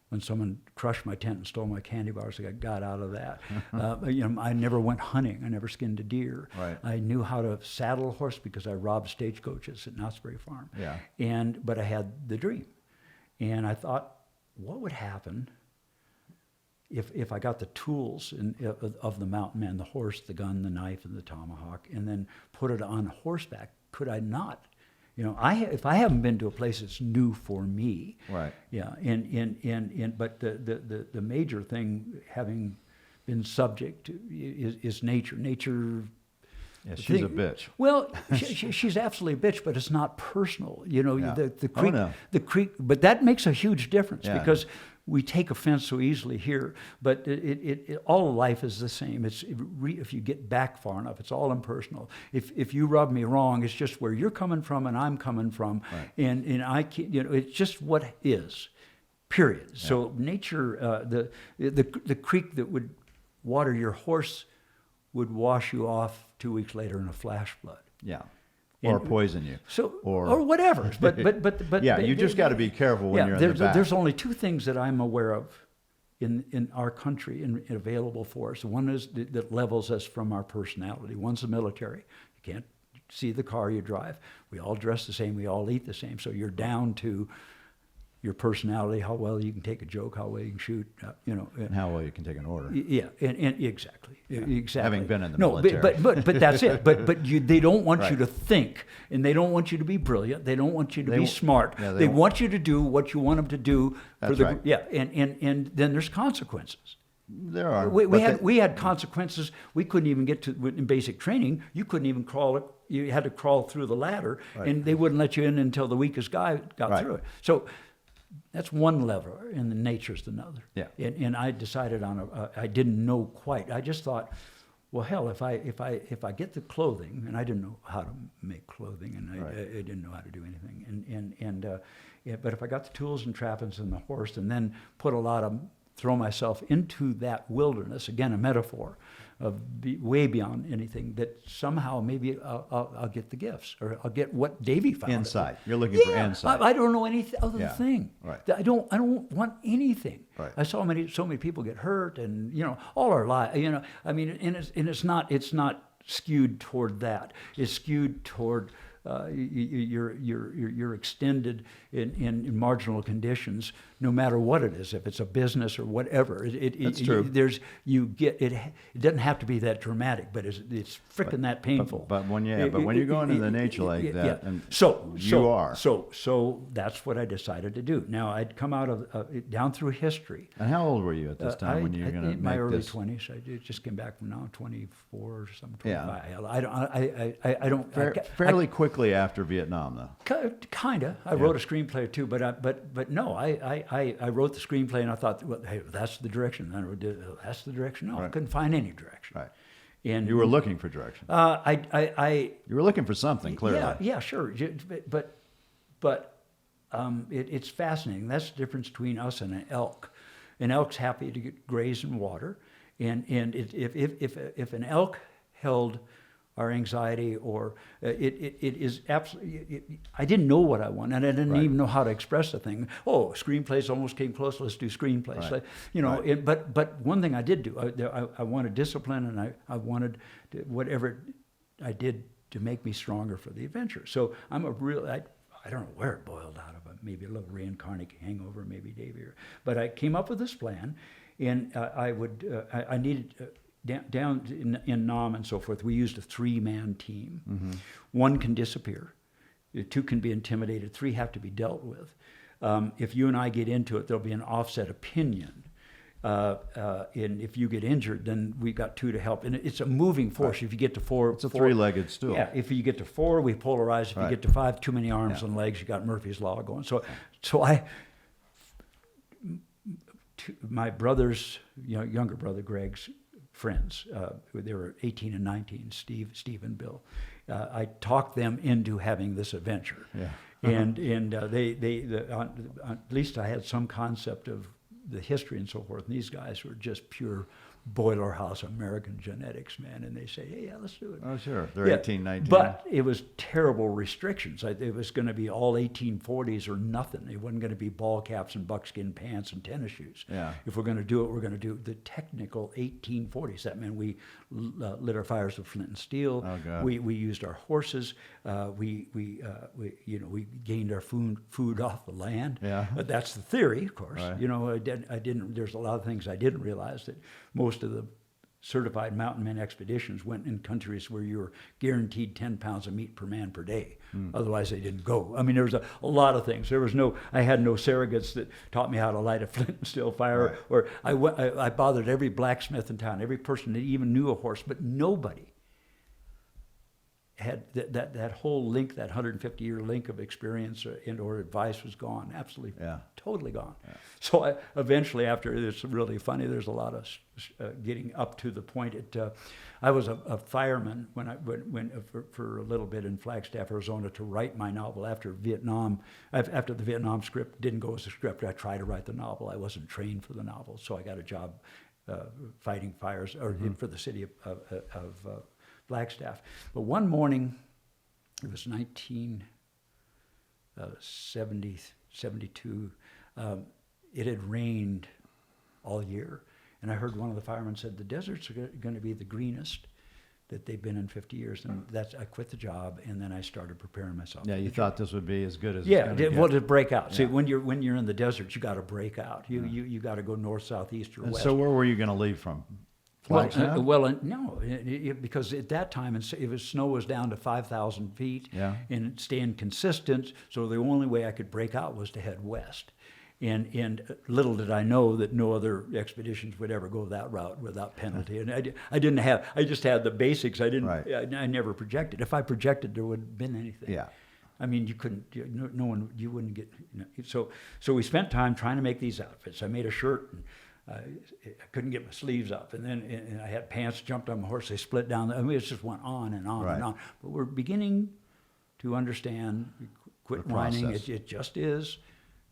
when someone crushed my tent and stole my candy bars. I got out of that. I never went hunting. I never skinned a deer. Right. I knew how to saddle a horse because I robbed stagecoaches at Knott's Berry Farm. Yeah. But I had the dream. And I thought, what would happen if I got the tools of the mountain man, the horse, the gun, the knife, and the tomahawk, and then put it on horseback? Could I not? If I haven't been to a place that's new for me, Right. Yeah, but the major thing, having been subject to, is nature. Nature. Yeah, she's a bitch. Well, she's absolutely a bitch, but it's not personal. Yeah. The creek, no. the creek, but that makes a huge difference Yeah. because we take offense so easily here. But all of life is the same. If you get back far enough, it's all impersonal. If you rub me wrong, it's just where you're coming from and I'm coming from, Right. and I can't. It's just what is. Period. Yeah. So nature, the creek that would water your horse would wash you off 2 weeks later in a flash flood. Yeah. Or And- poison you. So Or- or whatever. But Yeah, you just got to be careful when you're in the back. There's only 2 things that I'm aware of in our country and available for us. One is that levels us from our personality. One's the military. You can't see the car you drive. We all dress the same. We all eat the same. So you're down to your personality, how well you can take a joke, how well you can shoot, And how well you can take an order. Yeah, and exactly. Having been in the no, military. but that's it. But they don't want you Right. to think, and they don't want you to be brilliant. They don't want you to be smart. Yeah, they want you to do what you want them to do. That's right. Yeah, and then there's consequences. There are. We had consequences. We couldn't even get to in basic training. You couldn't even crawl it. You had to crawl through the ladder, Right. and they wouldn't let you in until the weakest guy got Right. through it. So that's one lever, and the nature's another. Yeah. And I decided on I didn't know quite. I just thought, well, hell, if I get the clothing, and I didn't know how to make clothing, and Right. I didn't know how to do anything, but if I got the tools and trappings and the horse, and then throw myself into that wilderness, again a metaphor, way beyond anything, that somehow maybe I'll get the gifts, or I'll get what Davy found. Insight. You're looking for insight. I don't know anything other thing. Right. I don't want anything. Right. I saw so many people get hurt, and all our lives. I mean, and it's not skewed toward that. It's skewed toward you're extended in marginal conditions, no matter what it is. If it's a business or whatever, That's true. It doesn't have to be that dramatic, but it's frickin' that painful. But when you're going into nature like that, and so that's what I decided to do. Now I'd come out of down through history. And how old were you at this time when you were going to make my early this? 20s. I just came back from now 24 or something. 25. Yeah. I don't. Fairly quickly after Vietnam, though. Kinda. I wrote a screenplay too, but no. I wrote the screenplay and I thought, well, hey, that's the direction. Then that's the direction. No, I couldn't find any direction. Right. And you were looking for direction. You were looking for something, clearly. Yeah, sure. But it's fascinating. That's the difference between us and an elk. An elk's happy to graze in water, and if an elk held our anxiety, or it is absolutely. I didn't know what I wanted, and I didn't even know how to express the thing. Oh, screenplays almost came close. Let's do screenplays. Right. But one thing I did do, I wanted discipline, and I wanted whatever I did to make me stronger for the adventure. So I'm a real. I don't know where it boiled out of. Maybe a little reincarnate hangover, maybe Davey. But I came up with this plan, and I needed. Down in Nam and so forth, we used a 3-man team. Mm-hmm. 1 can disappear, 2 can be intimidated, 3 have to be dealt with. If you and I get into it, there'll be an offset opinion. And if you get injured, then we got 2 to help. And it's a moving force. Right. If you get to 4, it's a 3-legged stool. Yeah. If you get to 4, we polarize. If you get to 5, too many arms and legs. You got Murphy's Law going. So my brother's, younger brother Greg's friends, they were 18 and 19, Steve and Bill. I talked them into having this adventure. Yeah. And at least I had some concept of the history and so forth. And these guys were just pure boiler house American genetics, man. And they say, hey, yeah, let's do it. Oh, sure. They're 18, 19. But it was terrible restrictions. It was going to be all 1840s or nothing. It wasn't going to be ball caps and buckskin pants and tennis shoes. Yeah. If we're going to do it, we're going to do the technical 1840s. That meant we lit our fires with flint and steel. Oh, God. We used our horses. We gained our food off the land. Yeah. But that's the theory, of course. Right. I didn't. There's a lot of things I didn't realize, that most of the certified mountain men expeditions went in countries where you were guaranteed 10 pounds of meat per man per day. Otherwise, they didn't go. I mean, there was a lot of things. I had no surrogates that taught me how to light a flint and steel fire. Right. Or I bothered every blacksmith in town, every person that even knew a horse, but nobody had that whole link, that 150-year link of experience or advice was gone, absolutely, totally gone. Yeah. So eventually, after, it's really funny, there's a lot of getting up to the point. I was a fireman when I went for a little bit in Flagstaff, Arizona, to write my novel after Vietnam. After the Vietnam script didn't go as a script, I tried to write the novel. I wasn't trained for the novel, so I got a job fighting fires for the city of Flagstaff. But one morning, it was 1972, it had rained all year. And I heard one of the firemen said, the deserts are going to be the greenest that they've been in 50 years. And I quit the job, and then I started preparing myself. Yeah, you thought this would be as good as to break out. Yeah. See, when you're in the desert, you got to break out. You got to go north, south, east, or west. So where were you going to leave from? No, because at that time, snow was down to 5,000 feet, and staying consistent. So the only way I could break out was to head west. And little did I know that no other expeditions would ever go that route without penalty. And I just had the basics. I didn't. Right. I never projected. If I projected, there wouldn't have been anything. Yeah. I mean, you couldn't. No one. You wouldn't get. So we spent time trying to make these outfits. I made a shirt. And, I couldn't get my sleeves up, and then I had pants. Jumped on my horse. They split down. I mean, it just went on and on and on. But we're beginning to understand. Quit whining. It just is.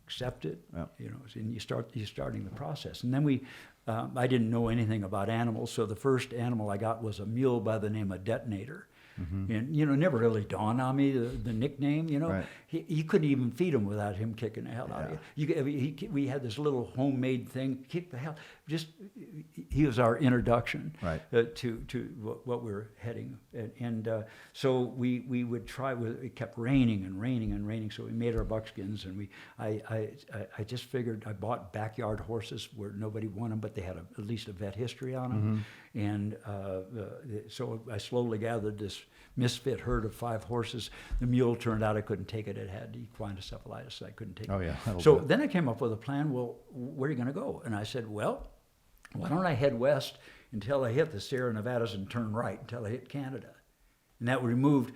Accept it. Yep. And you're starting the process. And then we I didn't know anything about animals, so the first animal I got was a mule by the name of Detonator. And, it never really dawned on me, the nickname, Right. You couldn't even feed him without him kicking the hell out of you. We had this little homemade thing, kick the hell, he was our introduction Right. to what we were heading. So we would try, it kept raining and raining and raining, so we made our buckskins, and I just figured I bought backyard horses where nobody wanted them, but they had at least a vet history on them. And so I slowly gathered this misfit herd of 5 horses. The mule turned out I couldn't take it. It had equine encephalitis. I couldn't take it. Oh, yeah. So then I came up with a plan. Well, where are you going to go? And I said, well, why don't I head west until I hit the Sierra Nevadas and turn right until I hit Canada? And that removed.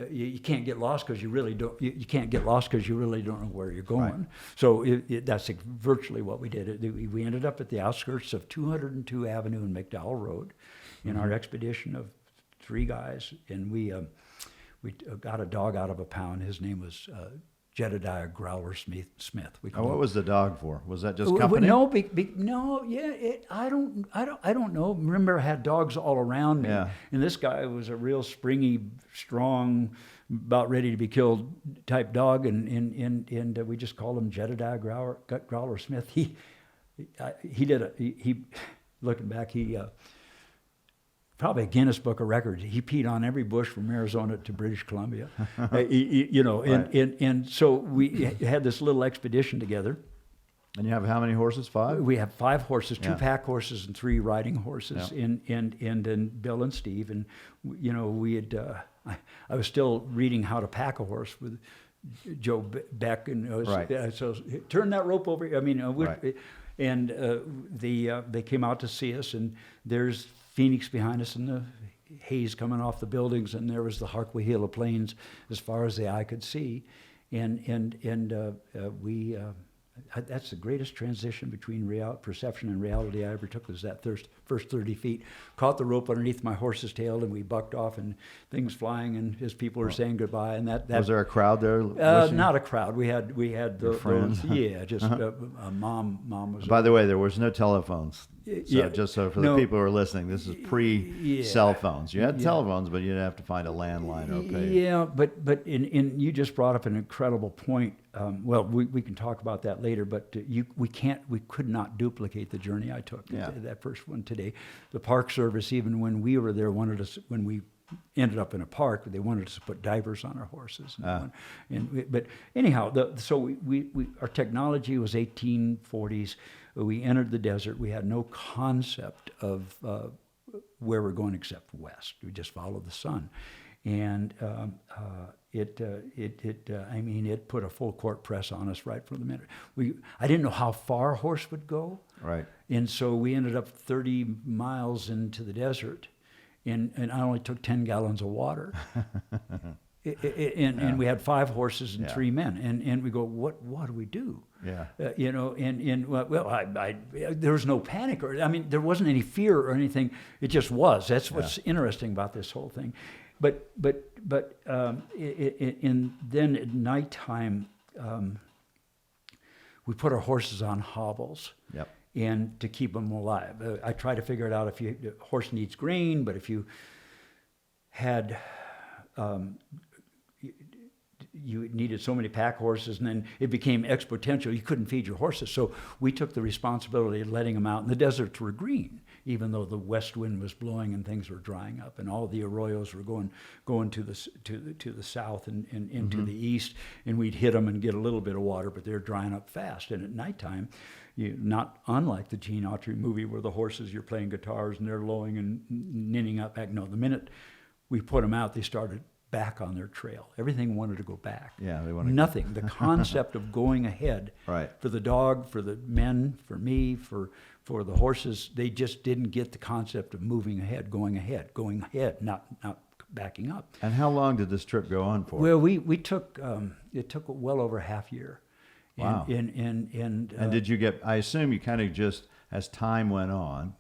You can't get lost because you really don't. You can't get lost because you really don't know where you're going. Right. So that's virtually what we did. We ended up at the outskirts of 202 Avenue and McDowell Road, in our expedition of 3 guys, and we got a dog out of a pound. His name was Jedediah Growler Smith. What was the dog for? Was that just company? No, I don't know. Remember, I had dogs all around me, Yeah. and this guy was a real springy, strong, about ready to be killed type dog, and we just called him Jedediah Growler Smith. He looking back, probably a Guinness Book of Records. He peed on every bush from Arizona to British Columbia, and so we had this little expedition together. And you have how many horses? 5? We have 5 horses, 2 Yeah. pack horses and 3 riding horses, Yeah. and then Bill and Steve, and we had. I was still reading How to Pack a Horse with Joe Beck, and Right. so turn that rope over. Right. And they came out to see us, and there's Phoenix behind us, and the haze coming off the buildings, and there was the Harquahala Plains as far as the eye could see, and we. That's the greatest transition between perception and reality I ever took, was that first 30 feet. Caught the rope underneath my horse's tail, and we bucked off, and things flying, and his people were saying goodbye. And that Was there a crowd there? listening? not a crowd. We had Your friends? just mom was. By the way, there was no telephones. So Yeah. just so for No. the people who are listening, this is pre-cell phones. You had Yeah. telephones, but you'd have to find a landline or pay. Yeah, but you just brought up an incredible point. Well, we can talk about that later, but we could not duplicate the journey I took. Yeah. That first one today. The Park Service, even when we were there, wanted us, when we ended up in a park, they wanted us to put diapers on our horses. But anyhow, so our technology was 1840s. We entered the desert. We had no concept of where we're going except west. We just followed the sun, and it put a full court press on us right from the minute. I didn't know how far a horse would go, Right. and so we ended up 30 miles into the desert, and I only took 10 gallons of water. And we had 5 horses and 3 men, and we go, what do we do? Yeah. There was no panic, there wasn't any fear or anything. It just was. That's what's interesting about this whole thing. But then at nighttime, we put our horses on hobbles. Yep. And to keep them alive. I try to figure it out. If the horse needs grain, but if you had, you needed so many pack horses, and then it became exponential. You couldn't feed your horses, so we took the responsibility of letting them out. And the deserts were green, even though the west wind was blowing and things were drying up, and all the arroyos were going to the south and into the east, and we'd hit them and get a little bit of water, but they're drying up fast. And at nighttime, not unlike the Gene Autry movie where the horses, you're playing guitars and they're lowing and nynning up back. No, the minute we put them out, they started back on their trail. Everything wanted to go back. Yeah, they wanted nothing. The concept of going ahead, Right. for the dog, for the men, for me, for the horses, they just didn't get the concept of moving ahead, going ahead, not backing up. And how long did this trip go on for? Well, we took it took well over a half year. Wow. And did you get, I assume you kind of just, as time went on,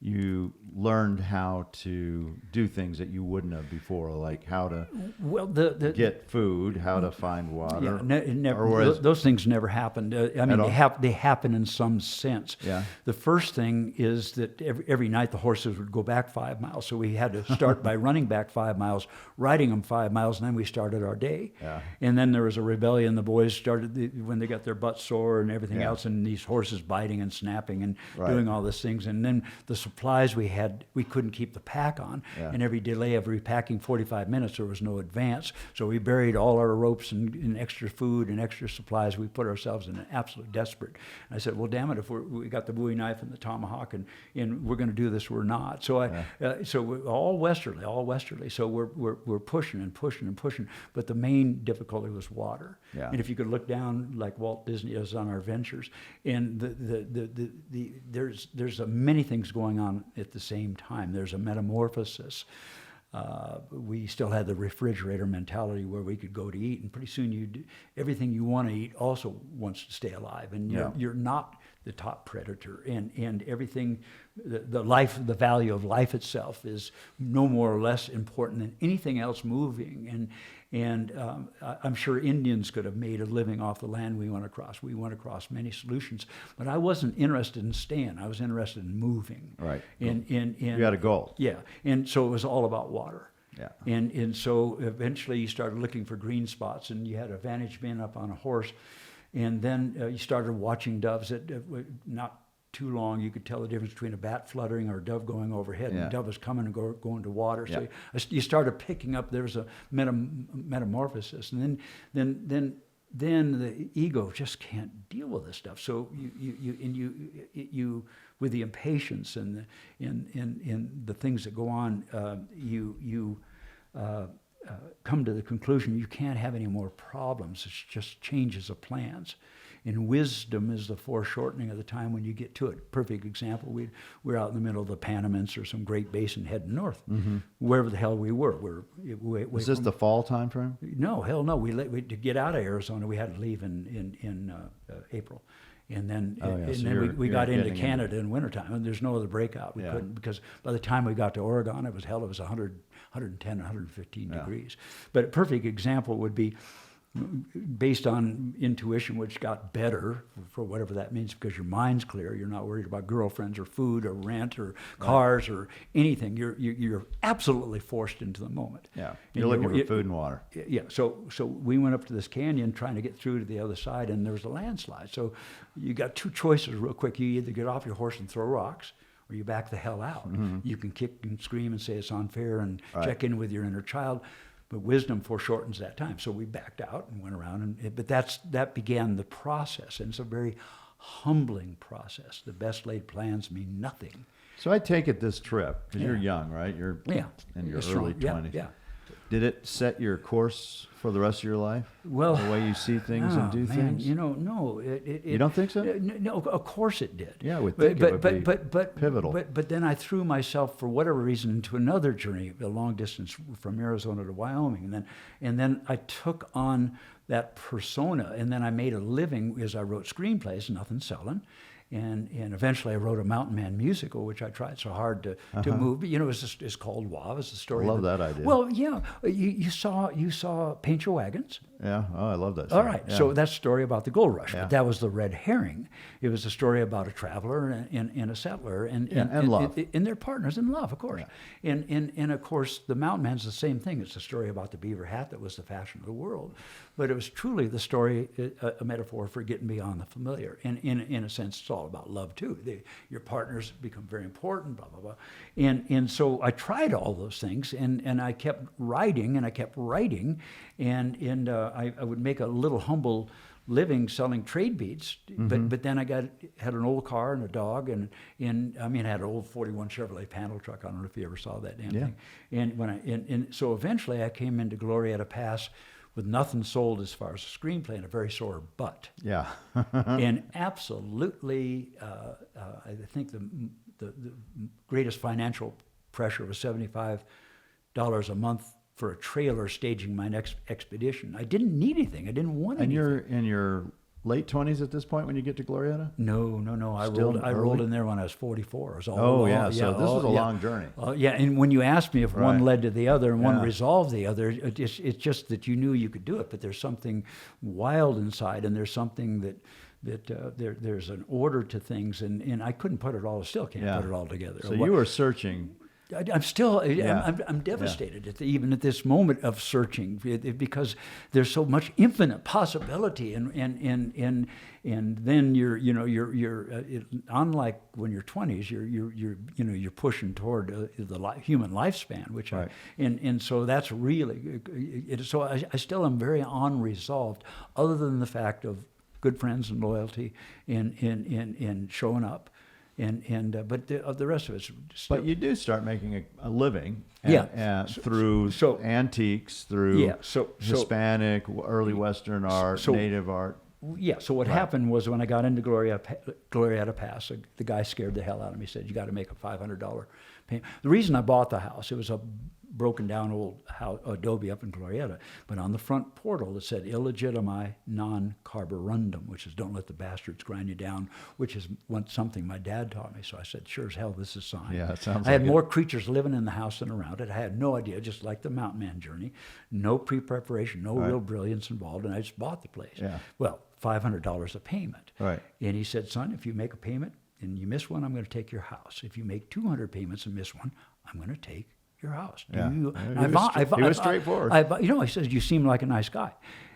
you learned how to do things that you wouldn't have before, like how to get food, how to find water. Yeah, or whereas, those things never happened. I mean, all? they happen in some sense. Yeah. The first thing is that every night the horses would go back 5 miles, so we had to start by running back 5 miles, riding them 5 miles, and then we started our day. Yeah. And then there was a rebellion. The boys started when they got their butts sore and everything else, and these horses biting and snapping and doing all these things. And then the supplies we had, we couldn't keep the pack on. Yeah. And every delay of repacking 45 minutes, there was no advance. So we buried all our ropes and extra food and extra supplies. We put ourselves in an absolute desperate. And I said, well, damn it, if we got the Bowie knife and the tomahawk and we're going to do this, we're not. So so we're all westerly. So we're pushing and pushing and pushing. But the main difficulty was water. Yeah. And if you could look down like Walt Disney does on our ventures, and there's many things going on at the same time. There's a metamorphosis. We still had the refrigerator mentality where we could go to eat, and pretty soon everything you want to eat also wants to stay alive, and you're not the top predator, and everything, the value of life itself is no more or less important than anything else moving, and I'm sure Indians could have made a living off the land we went across. We went across many solutions, but I wasn't interested in staying. I was interested in moving. Right. And you had a goal. Yeah, and so it was all about water. Yeah. And so eventually you started looking for green spots, and you had a vantage bin up on a horse, and then you started watching doves. Not too long, you could tell the difference between a bat fluttering or a dove going overhead. And the dove was coming and going to water. So you started picking up. There was a metamorphosis, and then the ego just can't deal with this stuff. So you with the impatience and the things that go on, you come to the conclusion you can't have any more problems. It's just changes of plans. And wisdom is the foreshortening of the time when you get to it. Perfect example, we're out in the middle of the Panamints or some Great Basin heading north, wherever the hell we were. Was this the fall time frame? No, hell no. To get out of Arizona, we had to leave in April. And then, we got into Canada in wintertime, and there's no other breakout. We couldn't, because by the time we got to Oregon, it was 100, 110, 115 degrees. But a perfect example would be, based on intuition, which got better for whatever that means, because your mind's clear. You're not worried about girlfriends or food or rent or cars or anything. You're absolutely forced into the moment. Yeah, you're looking for food and water. Yeah, so we went up to this canyon trying to get through to the other side, and there was a landslide. So you got two choices real quick. You either get off your horse and throw rocks, or you back the hell out. You can kick and scream and say it's unfair and check in with your inner child. But wisdom foreshortens that time. So we backed out and went around. But that began the process. And it's a very humbling process. The best laid plans mean nothing. So I take it this trip, because you're young, right? You're in your early 20s. Yeah. Did it set your course for the rest of your life? Well, the way you see things and do things? No. You don't think so? No, of course it did. Yeah, I would think it would be pivotal. But then I threw myself, for whatever reason, into another journey, a long distance from Arizona to Wyoming. And then I took on that persona, and then I made a living as I wrote screenplays, nothing selling. And eventually I wrote a Mountain Man musical, which I tried so hard to move. But, it's called WAV. It's the story. I love that idea. Well, yeah. You saw Paint Your Wagons. Yeah. Oh, I love that story. All right. Yeah. So that's a story about the gold rush. Yeah. But that was the red herring. It was a story about a traveler and a settler and love. And their partners in love, of course. Yeah. And of course, the Mountain Man's the same thing. It's a story about the beaver hat that was the fashion of the world. But it was truly the story, a metaphor for getting beyond the familiar. And in a sense, it's all about love too. Your partners become very important, blah, blah, blah. And so I tried all those things, and I kept writing, and and I would make a little humble living selling trade beads, but then I had an old car and a dog, and I had an old 41 Chevrolet panel truck. I don't know if you ever saw that damn thing. And so eventually I came into Glorietta Pass with nothing sold as far as a screenplay and a very sore butt. Yeah. And absolutely, I think the greatest financial pressure was $75 a month for a trailer staging my next expedition. I didn't need anything. I didn't want anything. And you're late 20s at this point when you get to Glorieta? No. I Still rolled early? in there when I was 44. It was all Oh, long, yeah. So this was a long journey. Yeah, and when you asked me if one Right. led to the other and one Yeah. resolved the other, it's just that you knew you could do it, but there's something wild inside, and there's something there's an order to things, and I couldn't put it all, still can't Yeah. put it all together. So you were searching. I'm still, Yeah. I'm devastated even at this moment of searching, because there's so much infinite possibility, and then you're unlike when you're 20s, you're pushing toward the human lifespan, which Right. and so that's really so I still am very unresolved, other than the fact of good friends and loyalty and showing up. But the rest of it's still, But you do start making a living, Yeah. through So- antiques, through Yeah, so- Hispanic, early Western art, So- native art. Yeah. So what happened was, when I got into Glorieta Pass, the guy scared the hell out of me. He said, "You got to make a $500 payment." The reason I bought the house, it was a broken down old house, adobe up in Glorieta, but on the front portal it said "illegitimi non carborundum," which is "don't let the bastards grind you down," which is something my dad taught me. So I said, "Sure as hell, this is signed." Yeah, it sounds I had like it. more creatures living in the house than around it. I had no idea, just like the Mountain Man journey, no pre-preparation, no Right. real brilliance involved, and I just bought the place. Yeah. Well, $500 a payment. Right. And he said, "Son, if you make a payment and you miss one, I'm going to take your house. If you make 200 payments and miss one, I'm going to take your house." Yeah. Do you- He was straightforward. You know, he says, "You seem like a nice guy."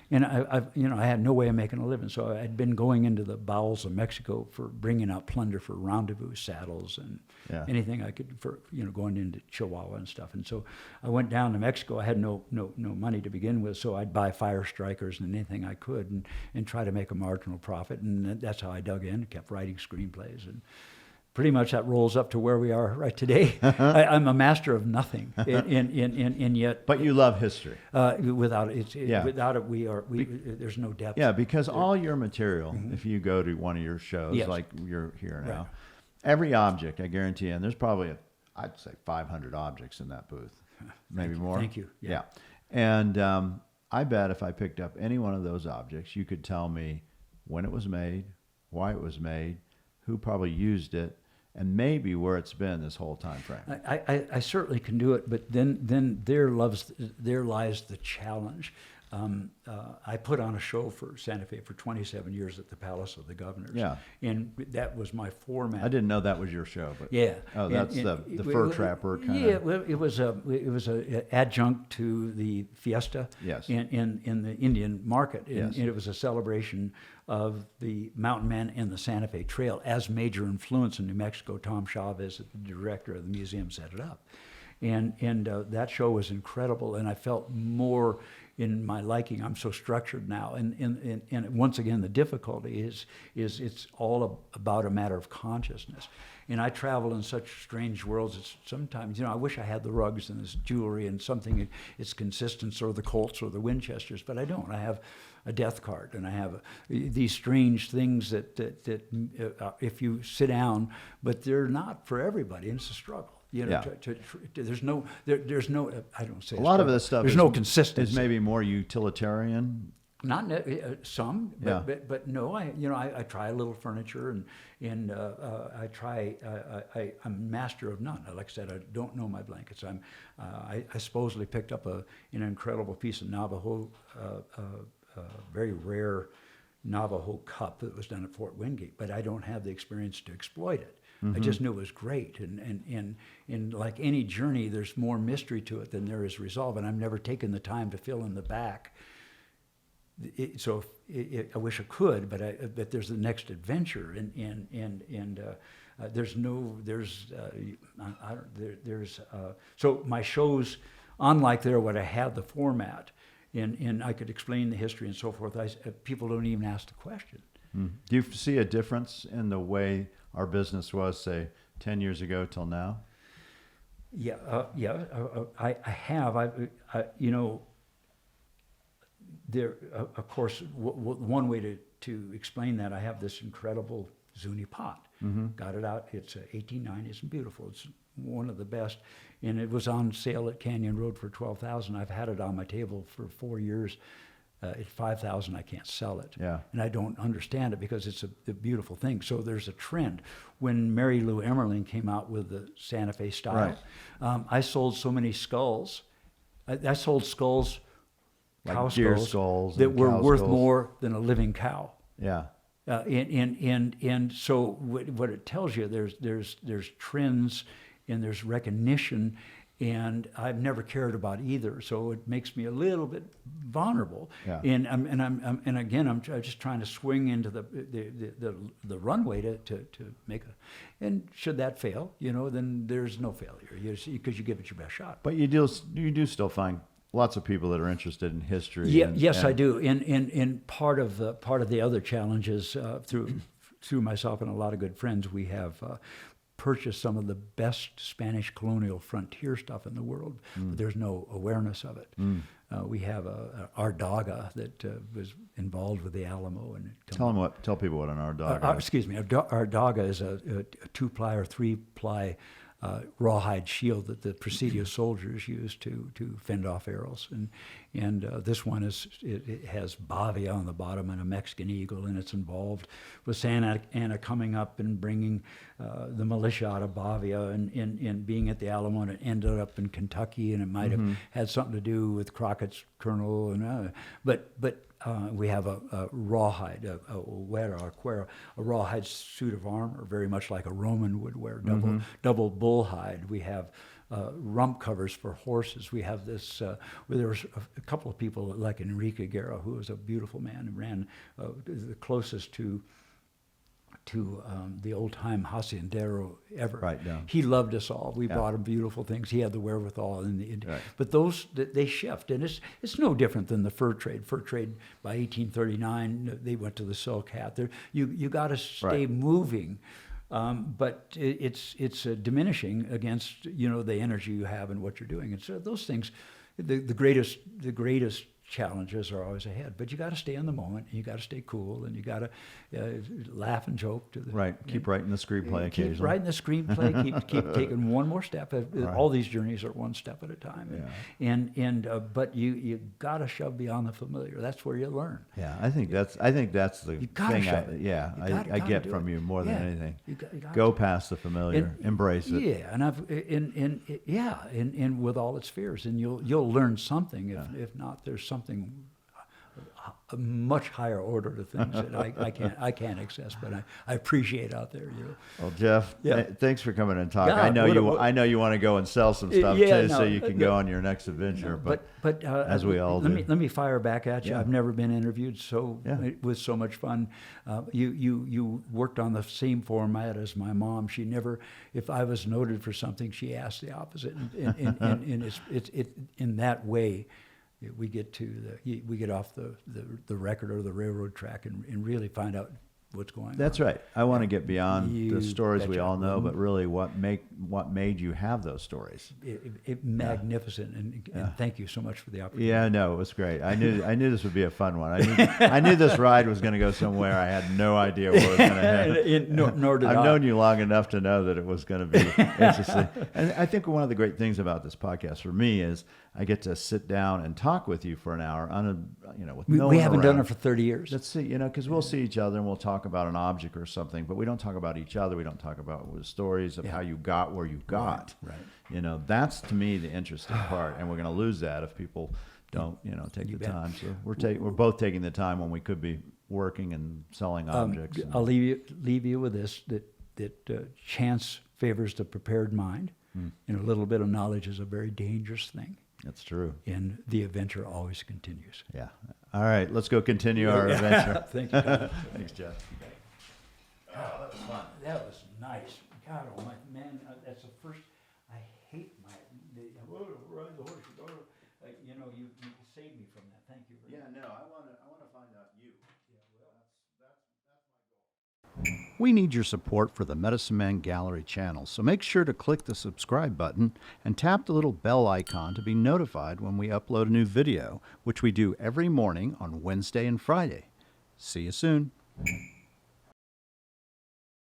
And I had no way of making a living, so I'd been going into the bowels of Mexico for bringing out plunder for rendezvous saddles and Yeah. anything I could for going into Chihuahua and stuff. And so I went down to Mexico. I had no money to begin with, so I'd buy fire strikers and anything I could and try to make a marginal profit. And that's how I dug in, kept writing screenplays, and pretty much that rolls up to where we are right today. I'm a master of nothing, and yet. But you love history. Without it, Yeah. without it, there's no depth. Yeah, because all your material, if you go to one of your shows, Yes. like you're here now, Right. every object, I guarantee you, and there's probably, I'd say 500 objects in that booth, maybe more. Thank you. Yeah. And I bet if I picked up any one of those objects, you could tell me when it was made, why it was made, who probably used it, and maybe where it's been this whole time frame. I certainly can do it, but then there lies the challenge. I put on a show for Santa Fe for 27 years at the Palace of the Governors. Yeah. And that was my format. I didn't know that was your show, but Yeah. Oh, that's the fur trapper kind Yeah, of. well, it was a adjunct to the fiesta. Yes. In the Indian market, and Yes. it was a celebration of the Mountain Man and the Santa Fe Trail as major influence in New Mexico. Tom Chavez, the director of the museum, set it up, and that show was incredible, and I felt more in my liking. I'm so structured now, and once again, the difficulty is it's all about a matter of consciousness. And I travel in such strange worlds. It's sometimes, I wish I had the rugs and this jewelry and something it's consistent, or the Colts or the Winchesters, but I don't. I have a death cart, and I have these strange things that if you sit down, but they're not for everybody, and it's a struggle. Yeah. There's no, I don't say A lot of this stuff there's no consistency. is maybe more utilitarian. Not some, Yeah. but no. I try a little furniture, and I try. I'm master of none. Like I said, I don't know my blankets. I supposedly picked up an incredible piece of Navajo, very rare Navajo cup that was done at Fort Wingate, but I don't have the experience to exploit it. I just knew it was great, and like any journey, there's more mystery to it than there is resolve, and I've never taken the time to fill in the back. I wish I could, but there's the next adventure, so my shows, unlike there, what I had the format, and I could explain the history and so forth. People don't even ask the question. Do you see a difference in the way our business was, say, 10 years ago till now? Yeah, I have. There, of course, one way to explain that, I have this incredible Zuni pot. Got it out. It's 1890. It's beautiful. It's one of the best, and it was on sale at Canyon Road for $12,000. I've had it on my table for 4 years. At 5,000, I can't sell it. Yeah. And I don't understand it because it's a beautiful thing. So there's a trend. When Mary Lou Emerling came out with the Santa Fe style, I sold so many skulls. I sold skulls, Like cow deer skulls, skulls that and were cow worth skulls. more than a living cow. Yeah. And so what it tells you, there's trends and there's recognition, and I've never cared about either. So it makes me a little bit vulnerable. Yeah. And again, I'm just trying to swing into the runway to make a. And should that fail, then there's no failure, because you give it your best shot. But you do still find lots of people that are interested in history. Yeah, yes, I do. And part of the other challenges through myself and a lot of good friends, we have purchased some of the best Spanish colonial frontier stuff in the world, but there's no awareness of it. We have a Ardaga that was involved with the Alamo. And Tell people what an Ardaga is. Excuse me, Ardaga is a 2-ply or 3-ply rawhide shield that the Presidio soldiers used to fend off arrows, and this one it has Bavia on the bottom and a Mexican eagle, and it's involved with Santa Anna coming up and bringing the militia out of Bavia and being at the Alamo, and it ended up in Kentucky, and it might have had something to do with Crockett's colonel, but we have a rawhide, a huera or cuero, a rawhide suit of armor, very much like a Roman would wear, double bull hide. We have rump covers for horses. We have this, there was a couple of people like Enrique Guerra, who was a beautiful man and ran the closest to the old-time haciendero ever. Right, yeah. He loved us all. We brought him beautiful things. He had the wherewithal. But those, they shift. And it's no different than the fur trade. Fur trade, by 1839, they went to the silk hat. You got to stay moving. But it's diminishing against, the energy you have and what you're doing. And so those things, the greatest challenges are always ahead, but you got to stay in the moment, and you got to stay cool, and you got to laugh and joke. Keep writing the screenplay occasionally. Keep writing the screenplay. keep taking one more step. All these journeys are one step at a time. But you got to shove beyond the familiar. That's where you learn. Yeah, I think that's the thing. I get from you more than anything. You Go past the familiar, embrace it. Yeah, and with all its fears, and you'll learn something. If not, there's something a much higher order to things that I can't access, but I appreciate out there. Well, Jeff, thanks for coming and talking. God, I know you want to go and sell some stuff too, so you can go on your next adventure. But as we all do. Let me fire back at you. I've never been interviewed it was so much fun. You worked on the same format as my mom. She never, if I was noted for something, she asked the opposite, and it's in that way. We get off the record or the railroad track and really find out what's going on. That's right. I want to get beyond the stories we all know, but really what made you have those stories. Magnificent, and thank you so much for the opportunity. Yeah, no, it was great. I knew this would be a fun one. I knew this ride was going to go somewhere. I had no idea where it was going to head. Nor did I. I've known you long enough to know that it was going to be interesting. And I think one of the great things about this podcast for me is I get to sit down and talk with you for an hour with no one we haven't around. done it for 30 years. Let's see, because we'll see each other and we'll talk about an object or something, but we don't talk about each other. We don't talk about the stories of how you got where you got. Right. That's to me the interesting part, and we're going to lose that if people don't, take the time. So we're both taking the time when we could be working and selling objects. I'll leave you with this: that chance favors the prepared mind, and a little bit of knowledge is a very dangerous thing. That's true. And the adventure always continues. Yeah. All right, let's go continue our adventure. Thank you. Thanks, Jeff. Oh, that was fun. That was nice. God, oh my man, that's the first. I hate ride the horse. You saved me from that. Thank you. No, I want to find out you. That's my goal. We need your support for the Medicine Man Gallery channel, so make sure to click the subscribe button and tap the little bell icon to be notified when we upload a new video, which we do every morning on Wednesday and Friday. See you soon.